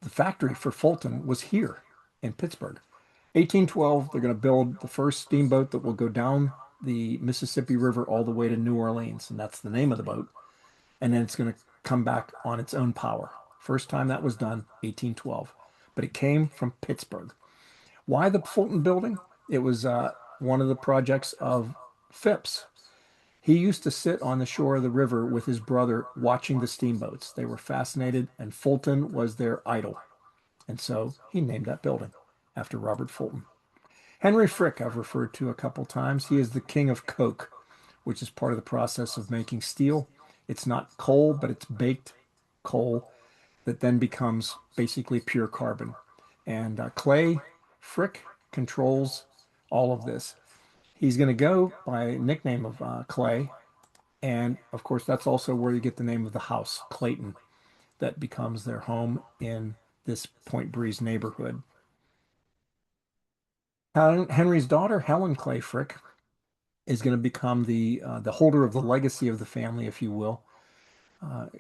The factory for Fulton was here in Pittsburgh. 1812, they're going to build the first steamboat that will go down the Mississippi River all the way to New Orleans, and that's the name of the boat. And then it's going to come back on its own power. First time that was done, 1812. But it came from Pittsburgh. Why the Fulton Building? It was one of the projects of Phipps. He used to sit on the shore of the river with his brother watching the steamboats. They were fascinated, and Fulton was their idol. And so he named that building after Robert Fulton. Henry Frick, I've referred to a couple times. He is the king of coke, which is part of the process of making steel. It's not coal, but it's baked coal that then becomes basically pure carbon. And Clay Frick controls all of this. He's going to go by nickname of Clay. And of course, that's also where you get the name of the house, Clayton, that becomes their home in this Point Breeze neighborhood. Henry's daughter, Helen Clay Frick, is going to become the holder of the legacy of the family, if you will.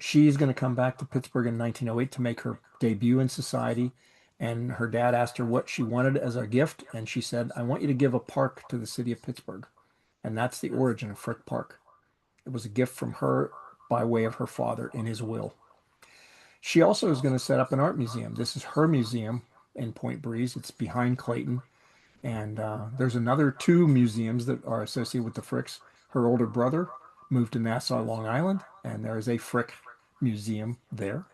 She's going to come back to Pittsburgh in 1908 to make her debut in society. And her dad asked her what she wanted as a gift, and she said, "I want you to give a park to the city of Pittsburgh." And that's the origin of Frick Park. It was a gift from her by way of her father in his will. She also is going to set up an art museum. This is her museum in Point Breeze. It's behind Clayton. And there's another two museums that are associated with the Fricks. Her older brother moved to Nassau, Long Island, and there is a Frick museum there.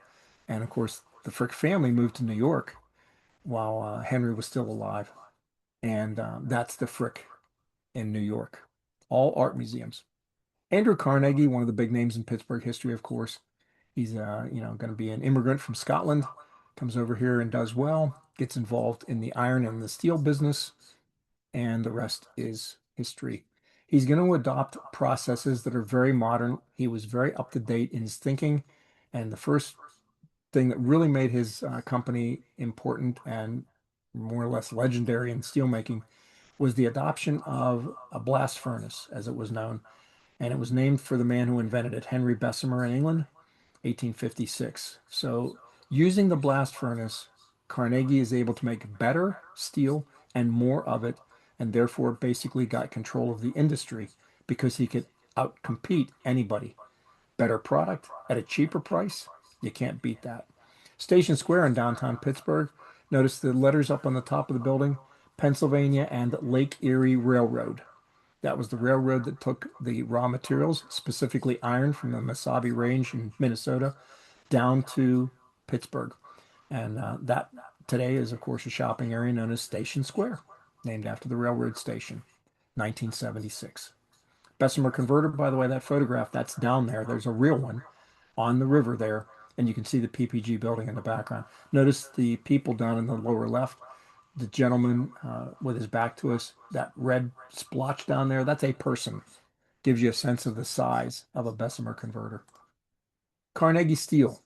And of course, the Frick family moved to New York while Henry was still alive. And that's the Frick in New York. All art museums. Andrew Carnegie, one of the big names in Pittsburgh history, of course. He's going to be an immigrant from Scotland, comes over here and does well, gets involved in the iron and the steel business, and the rest is history. He's going to adopt processes that are very modern. He was very up to date in his thinking, and the first thing that really made his company important and more or less legendary in steelmaking was the adoption of a blast furnace, as it was known, and it was named for the man who invented it, Henry Bessemer in England, 1856. So, using the blast furnace, Carnegie is able to make better steel and more of it, and therefore basically got control of the industry because he could outcompete anybody. Better product at a cheaper price, you can't beat that. Station Square in downtown Pittsburgh. Notice the letters up on the top of the building, Pennsylvania and Lake Erie Railroad. That was the railroad that took the raw materials, specifically iron from the Mesabi Range in Minnesota, down to Pittsburgh. And that today is, of course, a shopping area known as Station Square, named after the railroad station, 1976. Bessemer Converter, by the way, that photograph, that's down there. There's a real one on the river there, and you can see the PPG building in the background. Notice the people down in the lower left, the gentleman with his back to us, that red splotch down there, that's a person. Gives you a sense of the size of a Bessemer converter. Carnegie Steel,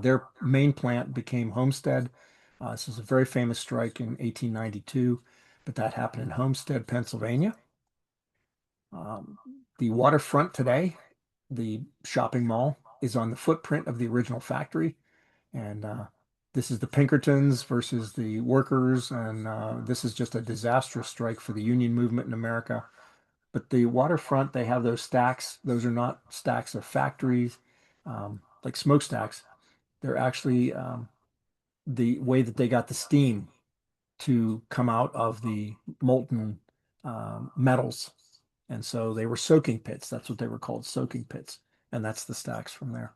their main plant became Homestead. This is a very famous strike in 1892, but that happened in Homestead, Pennsylvania. Um, the waterfront today, the shopping mall, is on the footprint of the original factory. And this is the Pinkertons versus the workers. And this is just a disastrous strike for the union movement in America. But the waterfront, they have those stacks. Those are not stacks of factories like smokestacks. They're actually the way that they got the steam to come out of the molten metals. And so they were soaking pits. That's what they were called, soaking pits. And that's the stacks from there.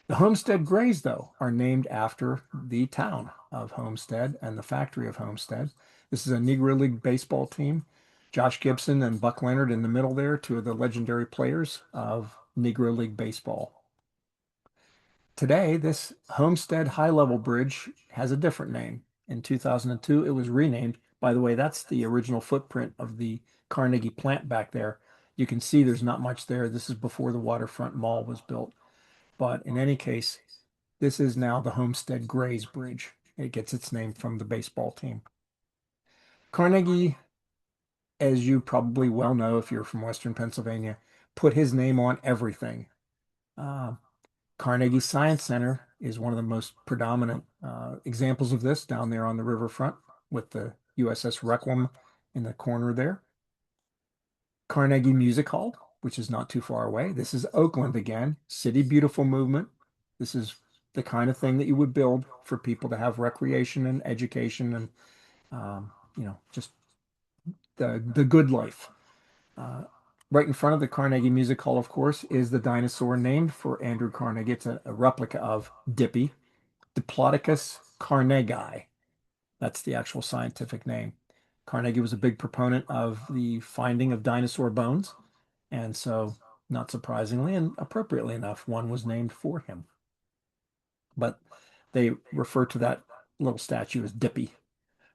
The Homestead Grays, though, are named after the town of Homestead and the factory of Homestead. This is a Negro League baseball team. Josh Gibson and Buck Leonard in the middle there, two of the legendary players of Negro League baseball. Today, this Homestead High Level Bridge has a different name. In 2002, it was renamed. By the way, that's the original footprint of the Carnegie plant back there. You can see there's not much there. This is before the waterfront mall was built. But in any case, this is now the Homestead Grays Bridge. It gets its name from the baseball team. Carnegie, as you probably well know if you're from Western Pennsylvania, put his name on everything. Uh, Carnegie Science Center is one of the most predominant examples of this down there on the riverfront with the USS Requiem in the corner there. Carnegie Music Hall, which is not too far away. This is Oakland again, City Beautiful movement. This is the kind of thing that you would build for people to have recreation and education and just the good life. Uh, right in front of the Carnegie Music Hall, of course, is the dinosaur named for Andrew Carnegie. It's a replica of Dippy, Diplodocus carnegii. That's the actual scientific name. Carnegie was a big proponent of the finding of dinosaur bones, and so, not surprisingly and appropriately enough, one was named for him. But they refer to that little statue as Dippy.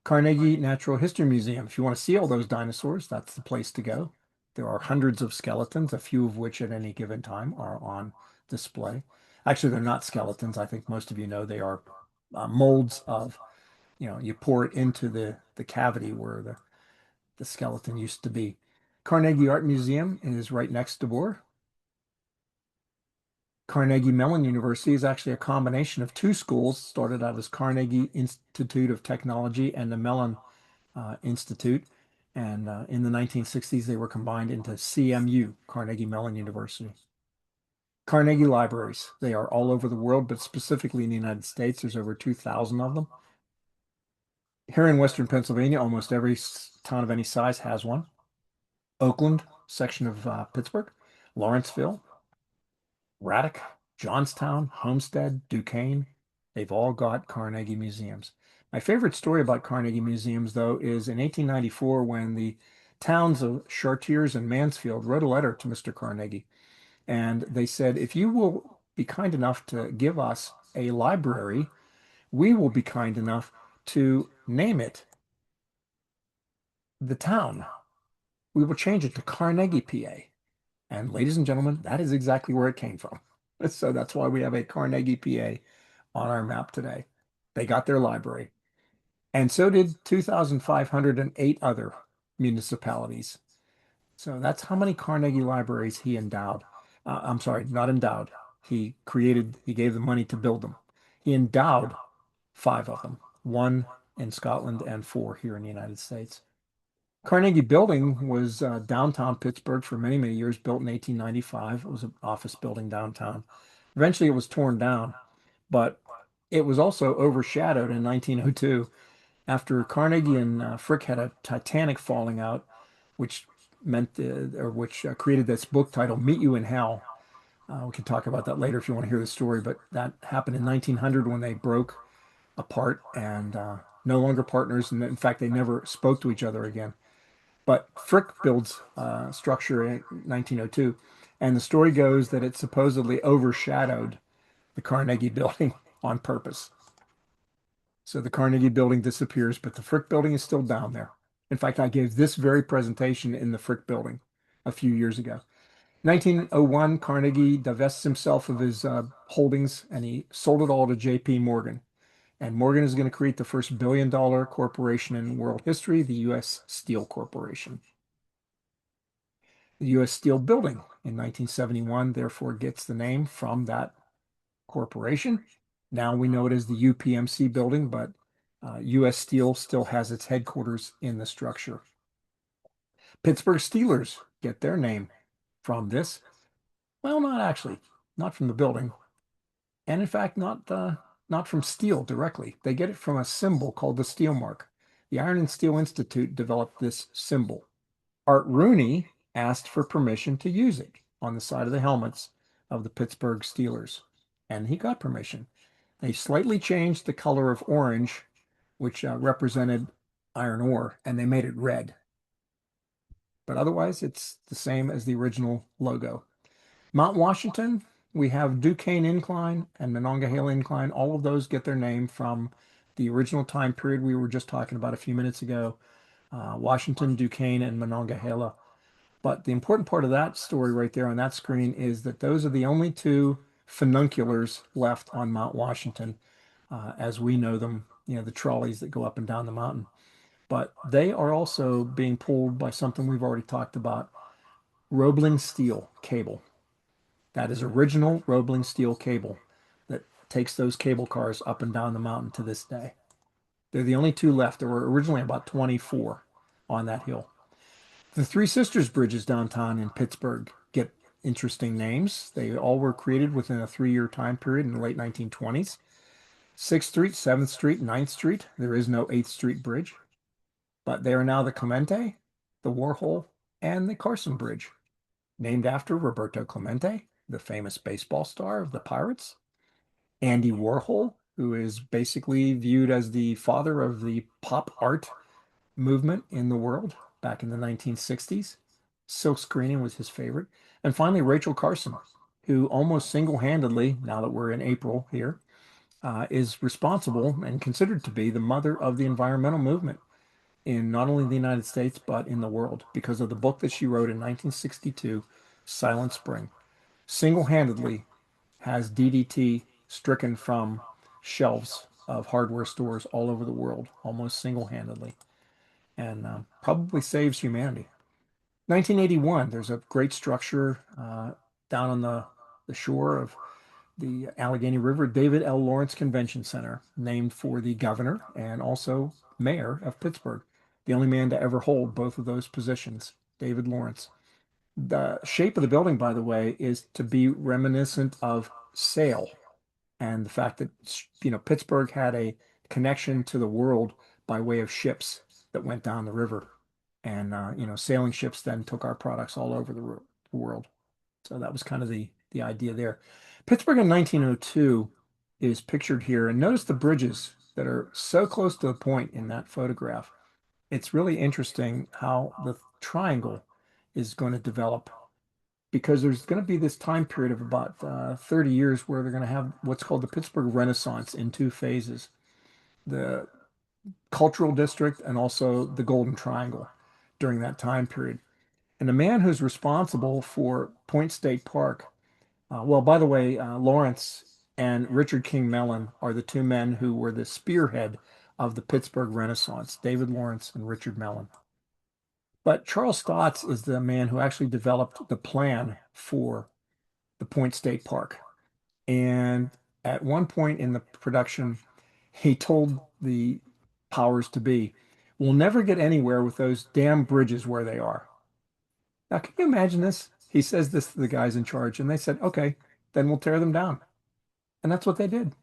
Carnegie Natural History Museum. If you want to see all those dinosaurs, that's the place to go. There are hundreds of skeletons, a few of which at any given time are on display. Actually, they're not skeletons. I think most of you know they are molds of, you pour it into the cavity where the skeleton used to be. Carnegie Art Museum is right next door. Carnegie Mellon University is actually a combination of two schools, started out as Carnegie Institute of Technology and the Mellon Institute. And in the 1960s, they were combined into CMU, Carnegie Mellon University. Carnegie Libraries, they are all over the world, but specifically in the United States, there's over 2,000 of them. Here in Western Pennsylvania, almost every town of any size has one. Oakland, section of Pittsburgh, Lawrenceville, Braddock, Johnstown, Homestead, Duquesne, they've all got Carnegie museums. My favorite story about Carnegie museums, though, is in 1894 when the towns of Chartiers and Mansfield wrote a letter to Mr. Carnegie. And they said, if you will be kind enough to give us a library, we will be kind enough to name it the town. We will change it to Carnegie, PA. And ladies and gentlemen, that is exactly where it came from. So that's why we have a Carnegie, PA on our map today. They got their library. And so did 2,508 other municipalities. So that's how many Carnegie libraries he endowed. I'm sorry, not endowed. He gave the money to build them. He endowed five of them, one in Scotland and four here in the United States. Carnegie Building was downtown Pittsburgh for many, many years, built in 1895. It was an office building downtown. Eventually, it was torn down, but it was also overshadowed in 1902 after Carnegie and Frick had a titanic falling out, which created this book title, Meet You in Hell. We can talk about that later if you want to hear the story, but that happened in 1900 when they broke apart and no longer partners. And in fact, they never spoke to each other again. But Frick builds structure in 1902, and the story goes that it supposedly overshadowed the Carnegie building on purpose. So the Carnegie building disappears, but the Frick building is still down there. In fact, I gave this very presentation in the Frick building a few years ago. 1901, Carnegie divests himself of his holdings and he sold it all to J.P. Morgan. And Morgan is going to create the first billion-dollar corporation in world history, the U.S. Steel Corporation. The U.S. Steel Building in 1971, therefore, gets the name from that corporation. Now we know it as the UPMC building, but U.S. Steel still has its headquarters in the structure. Pittsburgh Steelers get their name from this. Well, not actually, not from the building. And in fact, not not from steel directly. They get it from a symbol called the steel mark. The Iron and Steel Institute developed this symbol. Art Rooney asked for permission to use it on the side of the helmets of the Pittsburgh Steelers, and he got permission. They slightly changed the color of orange, which represented iron ore, and they made it red. But otherwise, it's the same as the original logo. Mount Washington, we have Duquesne Incline and Monongahela Incline. All of those get their name from the original time period we were just talking about a few minutes ago. Washington, Duquesne, and Monongahela. But the important part of that story right there on that screen is that those are the only two funiculars left on Mount Washington, as we know them, the trolleys that go up and down the mountain. But they are also being pulled by something we've already talked about, Roebling steel cable. That is original Roebling steel cable that takes those cable cars up and down the mountain to this day. They're the only two left. There were originally about 24 on that hill. The Three Sisters bridges downtown in Pittsburgh get interesting names. They all were created within a 3-year time period in the late 1920s. 6th Street, 7th Street, 9th Street. There is no 8th Street Bridge, but they are now the Clemente, the Warhol, and the Carson Bridge, named after Roberto Clemente, the famous baseball star of the Pirates. Andy Warhol, who is basically viewed as the father of the pop art movement in the world back in the 1960s. Silk screening was his favorite. And finally, Rachel Carson, who almost single-handedly, now that we're in April here, is responsible and considered to be the mother of the environmental movement in not only the United States, but in the world because of the book that she wrote in 1962, Silent Spring. Single-handedly has DDT stricken from shelves of hardware stores all over the world, almost single-handedly, and probably saves humanity. 1981, there's a great structure down on the shore of the Allegheny River, David L. Lawrence Convention Center, named for the governor and also mayor of Pittsburgh, the only man to ever hold both of those positions, David Lawrence. The shape of the building, by the way, is to be reminiscent of sail and the fact that Pittsburgh had a connection to the world by way of ships that went down the river, and sailing ships then took our products all over the world. So that was kind of the idea there. Pittsburgh in 1902 is pictured here, and notice the bridges that are so close to the point in that photograph. It's really interesting how the triangle is going to develop because there's going to be this time period of about 30 years where they're going to have what's called the Pittsburgh Renaissance in two phases, the cultural district and also the Golden Triangle during that time period. And the man who's responsible for Point State Park, well, by the way, Lawrence and Richard King Mellon are the two men who were the spearhead of the Pittsburgh Renaissance, David Lawrence and Richard Mellon. But Charles Stotts is the man who actually developed the plan for the Point State Park. And at one point in the production, he told the powers to be, we'll never get anywhere with those damn bridges where they are. Now, can you imagine this? He says this to the guys in charge, and they said, okay, then we'll tear them down. And that's what they did.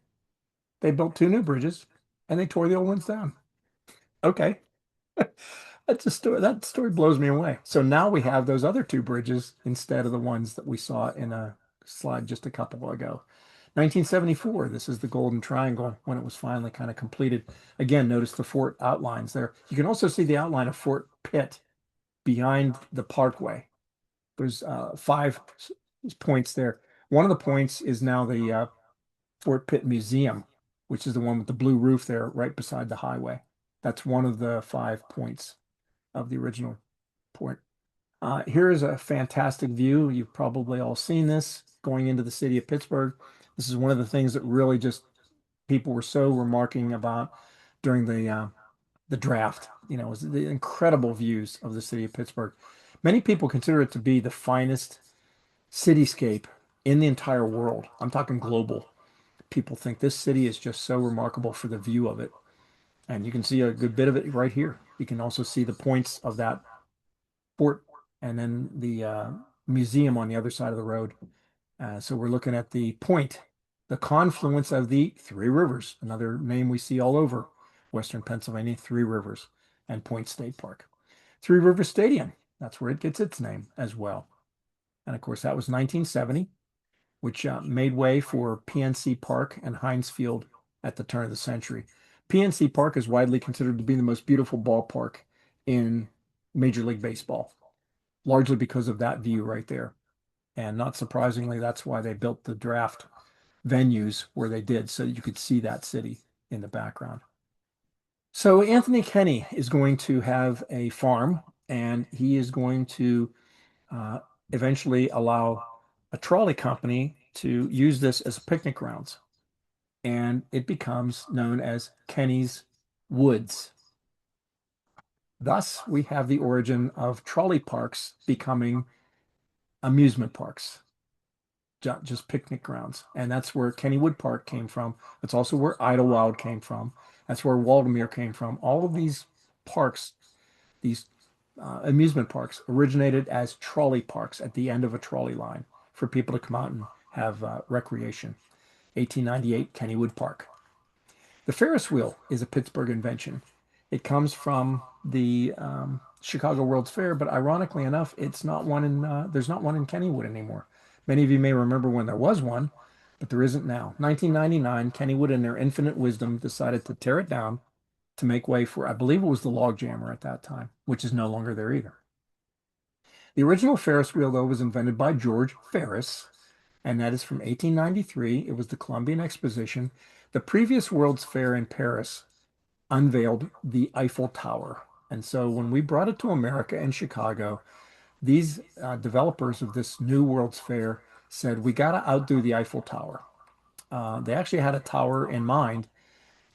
They built two new bridges and they tore the old ones down. Okay. That's a story. That story blows me away. So now we have those other two bridges instead of the ones that we saw in a slide just a couple ago. 1974, this is the Golden Triangle when it was finally kind of completed. Again, notice the fort outlines there. You can also see the outline of Fort Pitt behind the parkway. There's 5 points there. One of the points is now the Fort Pitt Museum, which is the one with the blue roof there right beside the highway. That's one of the 5 points of the original point. Here is a fantastic view. You've probably all seen this going into the city of Pittsburgh. This is one of the things that really just people were so remarking about during the draft. Was the incredible views of the city of Pittsburgh. Many people consider it to be the finest cityscape in the entire world. I'm talking global. People think this city is just so remarkable for the view of it. And you can see a good bit of it right here. You can also see the points of that fort and then the museum on the other side of the road. So we're looking at the point the confluence of the Three Rivers, another name we see all over Western Pennsylvania, Three Rivers and Point State Park. Three Rivers Stadium, that's where it gets its name as well. And of course, that was 1970, which made way for PNC Park and Heinz Field at the turn of the century. PNC Park is widely considered to be the most beautiful ballpark in Major League Baseball, largely because of that view right there. And not surprisingly, that's why they built the draft venues where they did, so you could see that city in the background. So Anthony Kenny is going to have a farm, and he is going to uh, eventually allow a trolley company to use this as picnic grounds. And it becomes known as Kenny's Woods. Thus, we have the origin of trolley parks becoming amusement parks, just picnic grounds. And that's where Kennywood Park came from. That's also where Idlewild came from. That's where Waldemere came from. All of these parks, these amusement parks, originated as trolley parks at the end of a trolley line for people to come out and have recreation. 1898, Kennywood Park. The Ferris wheel is a Pittsburgh invention. It comes from the Chicago World's Fair, but ironically enough, it's not one in there's not one in Kennywood anymore. Many of you may remember when there was one, but there isn't now. 1999, Kennywood, in their infinite wisdom, decided to tear it down to make way for, I believe it was the log jammer at that time, which is no longer there either. The original Ferris wheel, though, was invented by George Ferris, and that is from 1893. It was the Columbian Exposition. The previous World's Fair in Paris unveiled the Eiffel Tower. And so when we brought it to America and Chicago, these developers of this new World's Fair said, we got to outdo the Eiffel Tower. They actually had a tower in mind,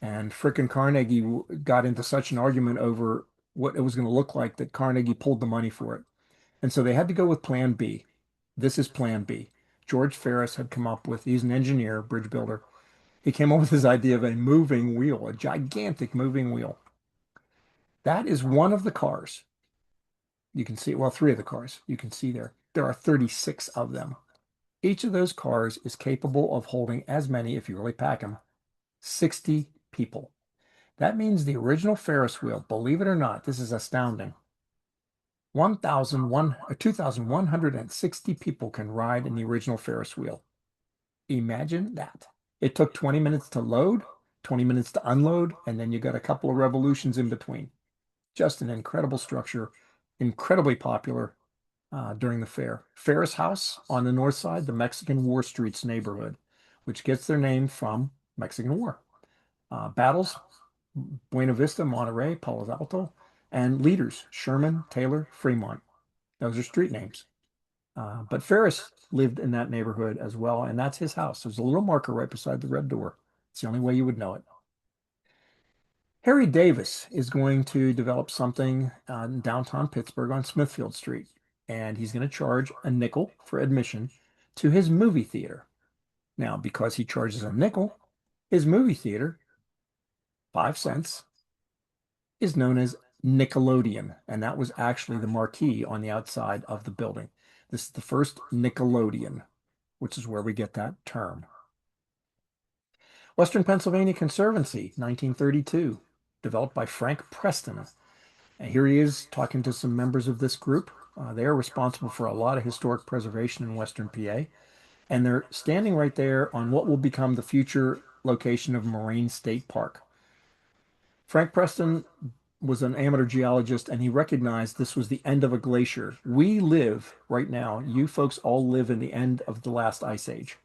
and Frick and Carnegie got into such an argument over what it was going to look like that Carnegie pulled the money for it. And so they had to go with Plan B. This is Plan B. George Ferris had come up with, he's an engineer, bridge builder. He came up with his idea of a moving wheel, a gigantic moving wheel. That is one of the cars. You can see, well, three of the cars you can see there. There are 36 of them. Each of those cars is capable of holding as many, if you really pack them, 60 people. That means the original Ferris wheel, believe it or not, this is astounding. 2,160 people can ride in the original Ferris wheel. Imagine that. It took 20 minutes to load, 20 minutes to unload, and then you got a couple of revolutions in between. Just an incredible structure, incredibly popular during the fair. Ferris House on the north side, the Mexican War Streets neighborhood, which gets their name from Mexican War. Battles, Buena Vista, Monterey, Palo Alto, and leaders, Sherman, Taylor, Fremont. Those are street names. But Ferris lived in that neighborhood as well, and that's his house. There's a little marker right beside the red door. It's the only way you would know it. Harry Davis is going to develop something in downtown Pittsburgh on Smithfield Street, and he's going to charge a nickel for admission to his movie theater. Now, because he charges a nickel, his movie theater, 5 cents, is known as Nickelodeon, and that was actually the marquee on the outside of the building. This is the first Nickelodeon, which is where we get that term. Western Pennsylvania Conservancy, 1932, developed by Frank Preston. And here he is talking to some members of this group. They are responsible for a lot of historic preservation in Western PA, and they're standing right there on what will become the future location of Moraine State Park. Frank Preston was an amateur geologist, and he recognized this was the end of a glacier. We live right now, you folks all live in the end of the last ice age.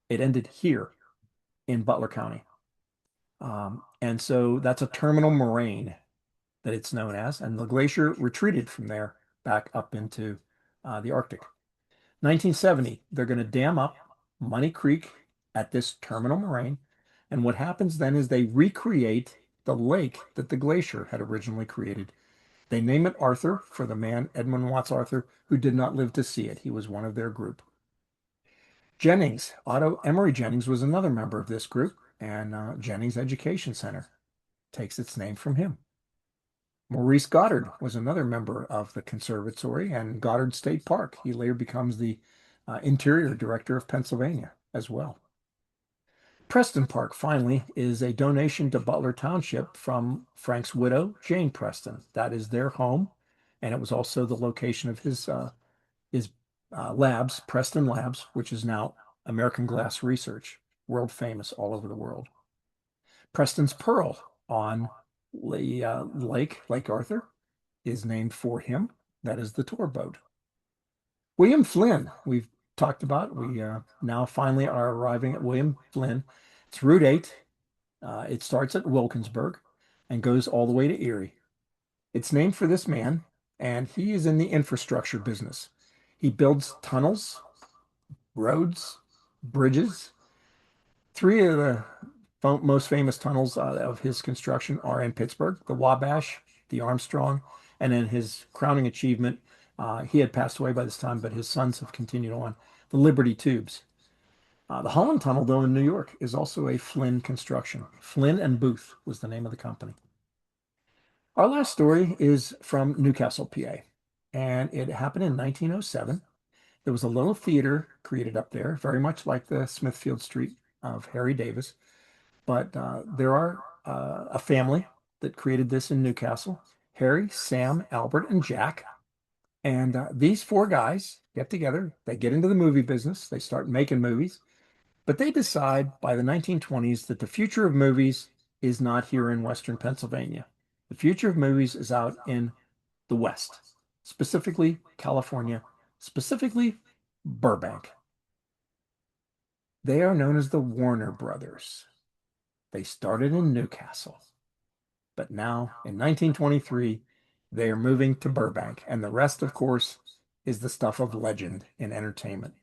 It ended here in Butler County. And so that's a terminal moraine that it's known as, and the glacier retreated from there back up into the Arctic. 1970, they're going to dam up Money Creek at this terminal moraine, and what happens then is they recreate the lake that the glacier had originally created. They name it Arthur for the man, Edmund Watts Arthur, who did not live to see it. He was one of their group. Jennings, Otto Emery Jennings, was another member of this group, and Jennings Education Center takes its name from him. Maurice Goddard was another member of the conservatory and Goddard State Park. He later becomes the Interior Director of Pennsylvania as well. Preston Park, finally, is a donation to Butler Township from Frank's widow, Jane Preston. That is their home, and it was also the location of his labs, Preston Labs, which is now American Glass Research, world famous all over the world. Preston's Pearl on Lake Arthur is named for him. That is the tour boat. William Flinn, we've talked about. We now finally are arriving at William Flinn. It's Route 8. It starts at Wilkinsburg and goes all the way to Erie. It's named for this man, and he is in the infrastructure business. He builds tunnels, roads, bridges. Three of the most famous tunnels of his construction are in Pittsburgh, the Wabash, the Armstrong, and then his crowning achievement, he had passed away by this time, but his sons have continued on, the Liberty Tubes. The Holland Tunnel, though, in New York is also a Flinn construction. Flinn and Booth was the name of the company. Our last story is from Newcastle, PA, and it happened in 1907. There was a little theater created up there, very much like the Smithfield Street of Harry Davis. But there are a family that created this in Newcastle: Harry, Sam, Albert, and Jack. And these four guys get together. They get into the movie business. They start making movies. But they decide by the 1920s that the future of movies is not here in Western Pennsylvania. The future of movies is out in the West, specifically California, specifically Burbank. They are known as the Warner Brothers. They started in Newcastle, but now in 1923, they are moving to Burbank. And the rest, of course, is the stuff of legend in entertainment.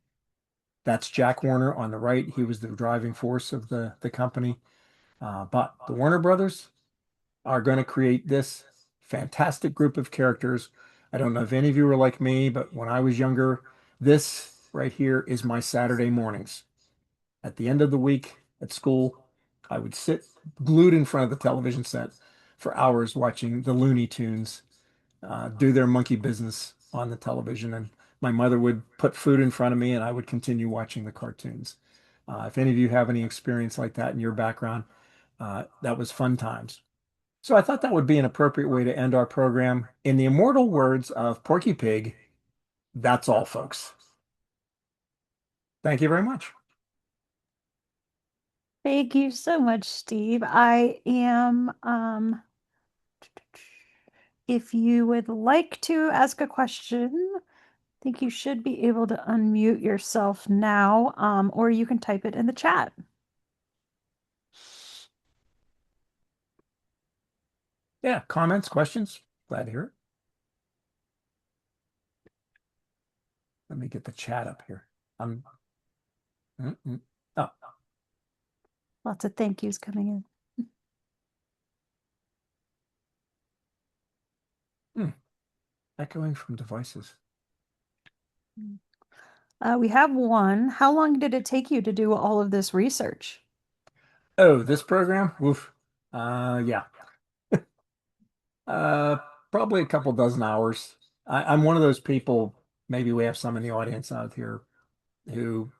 That's Jack Warner on the right. He was the driving force of the company. But the Warner Brothers are going to create this fantastic group of characters. I don't know if any of you were like me, but when I was younger, this right here is my Saturday mornings. At the end of the week at school, I would sit glued in front of the television set for hours watching the Looney Tunes do their monkey business on the television. And my mother would put food in front of me and I would continue watching the cartoons. If any of you have any experience like that in your background, that was fun times. So I thought that would be an appropriate way to end our program. In the immortal words of Porky Pig, that's all, folks. Thank you very much. Thank you so much, Steve. If you would like to ask a question, I think you should be able to unmute yourself now, or you can type it in the chat. Yeah, comments, questions? Glad to hear it. Let me get the chat up here. Oh, Lots of thank yous coming in. echoing from devices. We have one. How long did it take you to do all of this research? Oh, this program? Oof. Yeah. Uh, Probably a couple dozen hours. I'm one of those people, maybe we have some in the audience out here, who,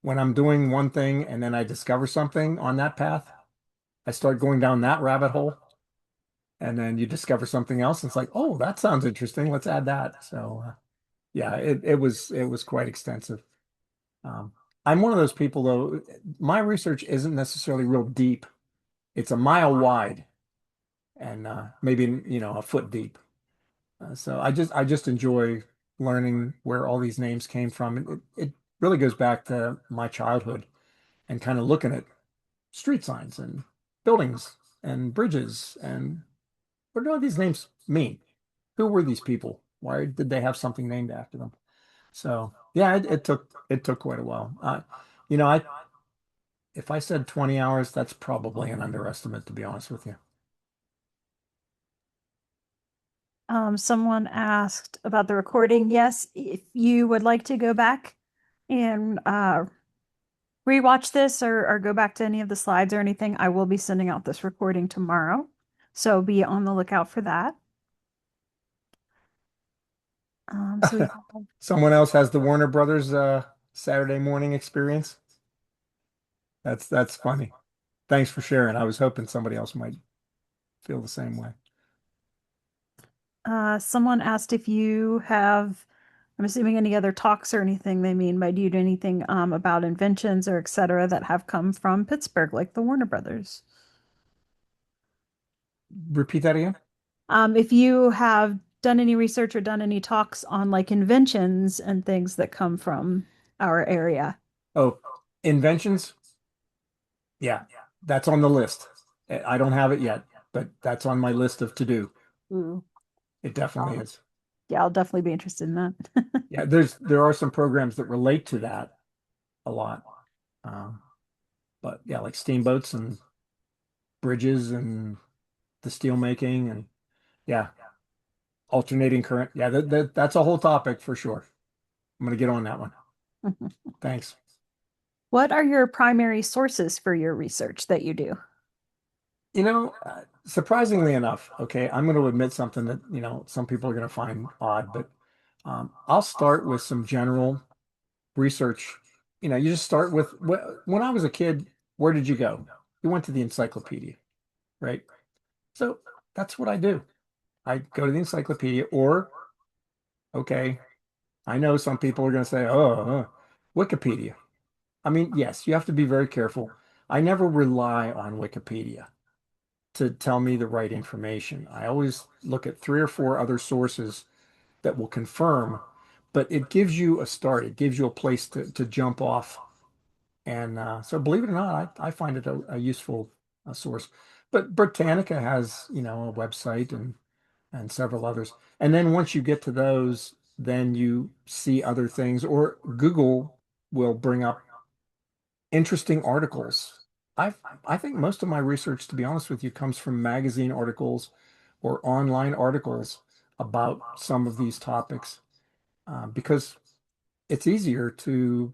when I'm doing one thing and then I discover something on that path, I start going down that rabbit hole. And then you discover something else. And it's like, oh, that sounds interesting. Let's add that. So, yeah, it was quite extensive. Um, I'm one of those people, though. My research isn't necessarily real deep. It's a mile wide and maybe a foot deep. So I just enjoy learning where all these names came from. It really goes back to my childhood and kind of looking at street signs and buildings and bridges and what do all these names mean? Who were these people? Why did they have something named after them? So yeah, it took quite a while. You know, I if I said 20 hours, that's probably an underestimate, to be honest with you. Someone asked about the recording. Yes, if you would like to go back and rewatch this or go back to any of the slides or anything, I will be sending out this recording tomorrow. So be on the lookout for that. So we have Someone else has the Warner Brothers Saturday morning experience. That's funny. Thanks for sharing. I was hoping somebody else might feel the same way. Someone asked if you have, I'm assuming any other talks or anything they mean by do you do anything about inventions or et cetera that have come from Pittsburgh, like the Warner Brothers. Repeat that again. If you have done any research or done any talks on like inventions and things that come from our area. Oh, inventions? Yeah, that's on the list. I don't have it yet, but that's on my list of to do. Ooh. It definitely is. Yeah, I'll definitely be interested in that. Yeah, there are some programs that relate to that a lot. Um, but yeah, like steamboats and bridges and the steel making and yeah, alternating current. Yeah, that's a whole topic for sure. I'm gonna get on that one. Thanks. What are your primary sources for your research that you do? Surprisingly enough, okay, I'm going to admit something that, some people are going to find odd, but I'll start with some general research. You just start with when I was a kid, where did you go? You went to the encyclopedia, right? So that's what I do. I go to the encyclopedia, or, okay, I know some people are going to say, Wikipedia. I mean, yes, you have to be very careful. I never rely on Wikipedia to tell me the right information. I always look at three or four other sources that will confirm, but it gives you a start. It gives you a place to jump off. And so believe it or not, I find it a useful source. But Britannica has, a website and several others. And then once you get to those, then you see other things, or Google will bring up interesting articles. I think most of my research, to be honest with you, comes from magazine articles or online articles about some of these topics, because it's easier to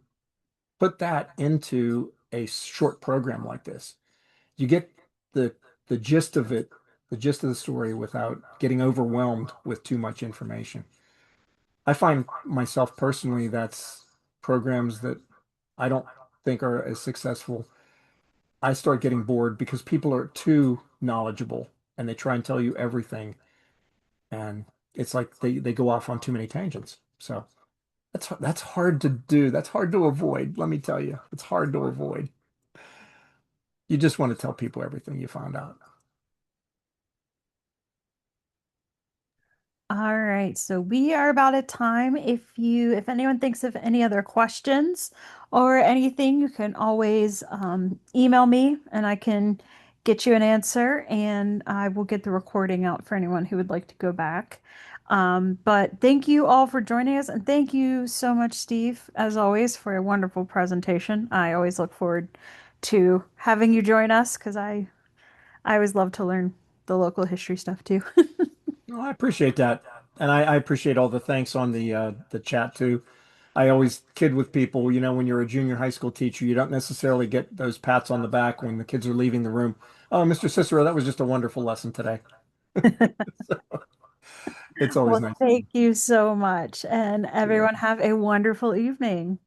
put that into a short program like this. You get the the gist of it, the gist of the story without getting overwhelmed with too much information. I find myself personally that's programs that I don't think are as successful. I start getting bored because people are too knowledgeable and they try and tell you everything. And it's like they go off on too many tangents. So that's hard to do. That's hard to avoid. Let me tell you, it's hard to avoid. You just want to tell people everything you found out. All right, so we are about at time. If anyone thinks of any other questions or anything, you can always email me and I can get you an answer and I will get the recording out for anyone who would like to go back. But thank you all for joining us and thank you so much, Steve, as always, for a wonderful presentation. I always look forward to having you join us because I always love to learn the local history stuff too. Well, I appreciate that. And I appreciate all the thanks on the chat too. I always kid with people, when you're a junior high school teacher, you don't necessarily get those pats on the back when the kids are leaving the room. Oh, Mr. Cicero, that was just a wonderful lesson today. It's always Well, nice. thank you so much. And You're everyone welcome. have a wonderful evening.